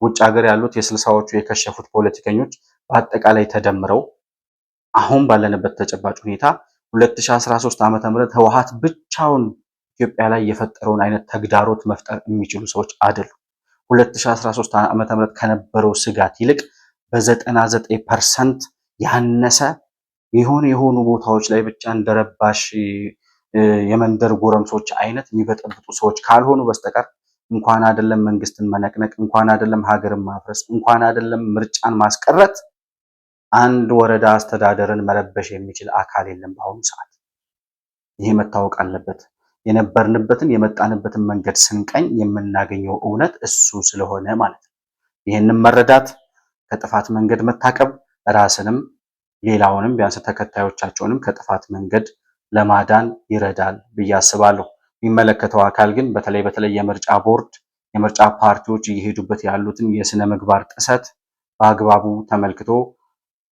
ውጭ ሀገር ያሉት የስልሳዎቹ የከሸፉት ፖለቲከኞች በአጠቃላይ ተደምረው አሁን ባለንበት ተጨባጭ ሁኔታ 2013 ዓ.ም ህወሓት ብቻውን ኢትዮጵያ ላይ የፈጠረውን አይነት ተግዳሮት መፍጠር የሚችሉ ሰዎች አይደሉም። 2013 ዓ.ም ከነበረው ስጋት ይልቅ በ99% ያነሰ የሆኑ ቦታዎች ላይ ብቻ እንደረባሽ የመንደር ጎረምሶች አይነት የሚበጠብጡ ሰዎች ካልሆኑ በስተቀር እንኳን አይደለም መንግስትን መነቅነቅ፣ እንኳን አይደለም ሀገርን ማፍረስ፣ እንኳን አይደለም ምርጫን ማስቀረት አንድ ወረዳ አስተዳደርን መረበሽ የሚችል አካል የለም በአሁኑ ሰዓት። ይሄ መታወቅ አለበት። የነበርንበትን የመጣንበትን መንገድ ስንቀኝ የምናገኘው እውነት እሱ ስለሆነ ማለት ነው። ይህንን መረዳት፣ ከጥፋት መንገድ መታቀብ ራስንም ሌላውንም ቢያንስ ተከታዮቻቸውንም ከጥፋት መንገድ ለማዳን ይረዳል ብዬ አስባለሁ። የሚመለከተው አካል ግን በተለይ የምርጫ ቦርድ፣ የምርጫ ፓርቲዎች እየሄዱበት ያሉትን የስነ ምግባር ጥሰት በአግባቡ ተመልክቶ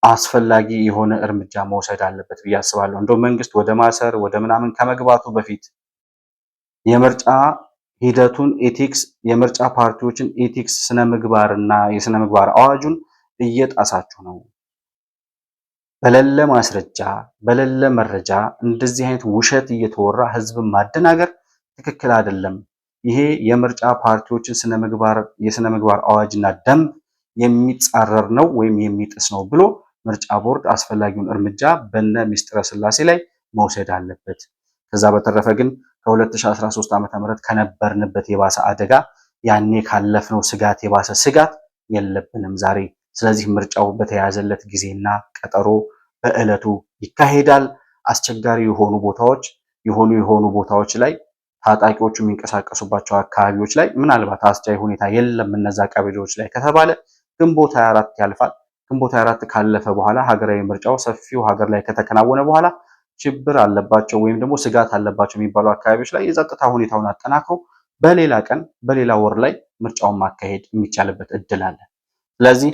አስፈላጊ የሆነ እርምጃ መውሰድ አለበት ብዬ አስባለሁ። እንደው መንግስት ወደ ማሰር ወደ ምናምን ከመግባቱ በፊት የምርጫ ሂደቱን ኤቲክስ፣ የምርጫ ፓርቲዎችን ኤቲክስ ስነ ምግባርና የስነ ምግባር አዋጁን እየጣሳችሁ ነው፣ በሌለ ማስረጃ በሌለ መረጃ እንደዚህ አይነት ውሸት እየተወራ ህዝብን ማደናገር ትክክል አይደለም፣ ይሄ የምርጫ ፓርቲዎችን የስነ ምግባር አዋጅና ደንብ የሚጻረር ነው ወይም የሚጥስ ነው ብሎ ምርጫ ቦርድ አስፈላጊውን እርምጃ በነ ሚስጥረ ስላሴ ላይ መውሰድ አለበት። ከዛ በተረፈ ግን ከ2013 ዓ.ም ከነበርንበት የባሰ አደጋ፣ ያኔ ካለፍነው ስጋት የባሰ ስጋት የለብንም ዛሬ። ስለዚህ ምርጫው በተያያዘለት ጊዜና ቀጠሮ በዕለቱ ይካሄዳል። አስቸጋሪ የሆኑ ቦታዎች ላይ ታጣቂዎቹ የሚንቀሳቀሱባቸው አካባቢዎች ላይ ምናልባት አስቻይ ሁኔታ የለም እነዛ ቀበሌዎች ላይ ከተባለ ግንቦት 24 ያልፋል። ግንቦት 24 ካለፈ በኋላ ሀገራዊ ምርጫው ሰፊው ሀገር ላይ ከተከናወነ በኋላ ችግር አለባቸው ወይም ደግሞ ስጋት አለባቸው የሚባሉ አካባቢዎች ላይ የጸጥታ ሁኔታውን አጠናክሮ በሌላ ቀን በሌላ ወር ላይ ምርጫውን ማካሄድ የሚቻልበት እድል አለ። ስለዚህ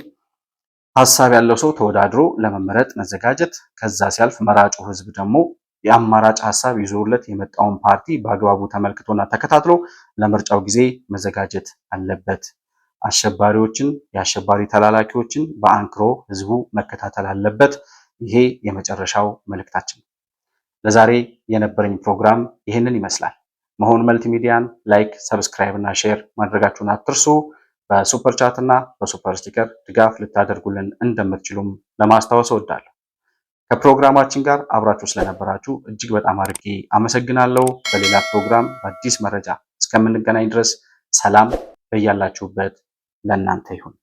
ሀሳብ ያለው ሰው ተወዳድሮ ለመመረጥ መዘጋጀት፣ ከዛ ሲያልፍ መራጩ ህዝብ ደግሞ የአማራጭ ሀሳብ ይዞለት የመጣውን ፓርቲ በአግባቡ ተመልክቶና ተከታትሎ ለምርጫው ጊዜ መዘጋጀት አለበት። አሸባሪዎችን፣ የአሸባሪ ተላላኪዎችን በአንክሮ ህዝቡ መከታተል አለበት። ይሄ የመጨረሻው መልእክታችን። ለዛሬ የነበረኝ ፕሮግራም ይህንን ይመስላል። መሆን መልቲሚዲያን ላይክ፣ ሰብስክራይብ እና ሼር ማድረጋችሁን አትርሱ። በሱፐር ቻት እና በሱፐር ስቲከር ድጋፍ ልታደርጉልን እንደምትችሉም ለማስታወስ እወዳለሁ። ከፕሮግራማችን ጋር አብራችሁ ስለነበራችሁ እጅግ በጣም አድርጌ አመሰግናለሁ። በሌላ ፕሮግራም በአዲስ መረጃ እስከምንገናኝ ድረስ ሰላም በያላችሁበት ለእናንተ ይሁን።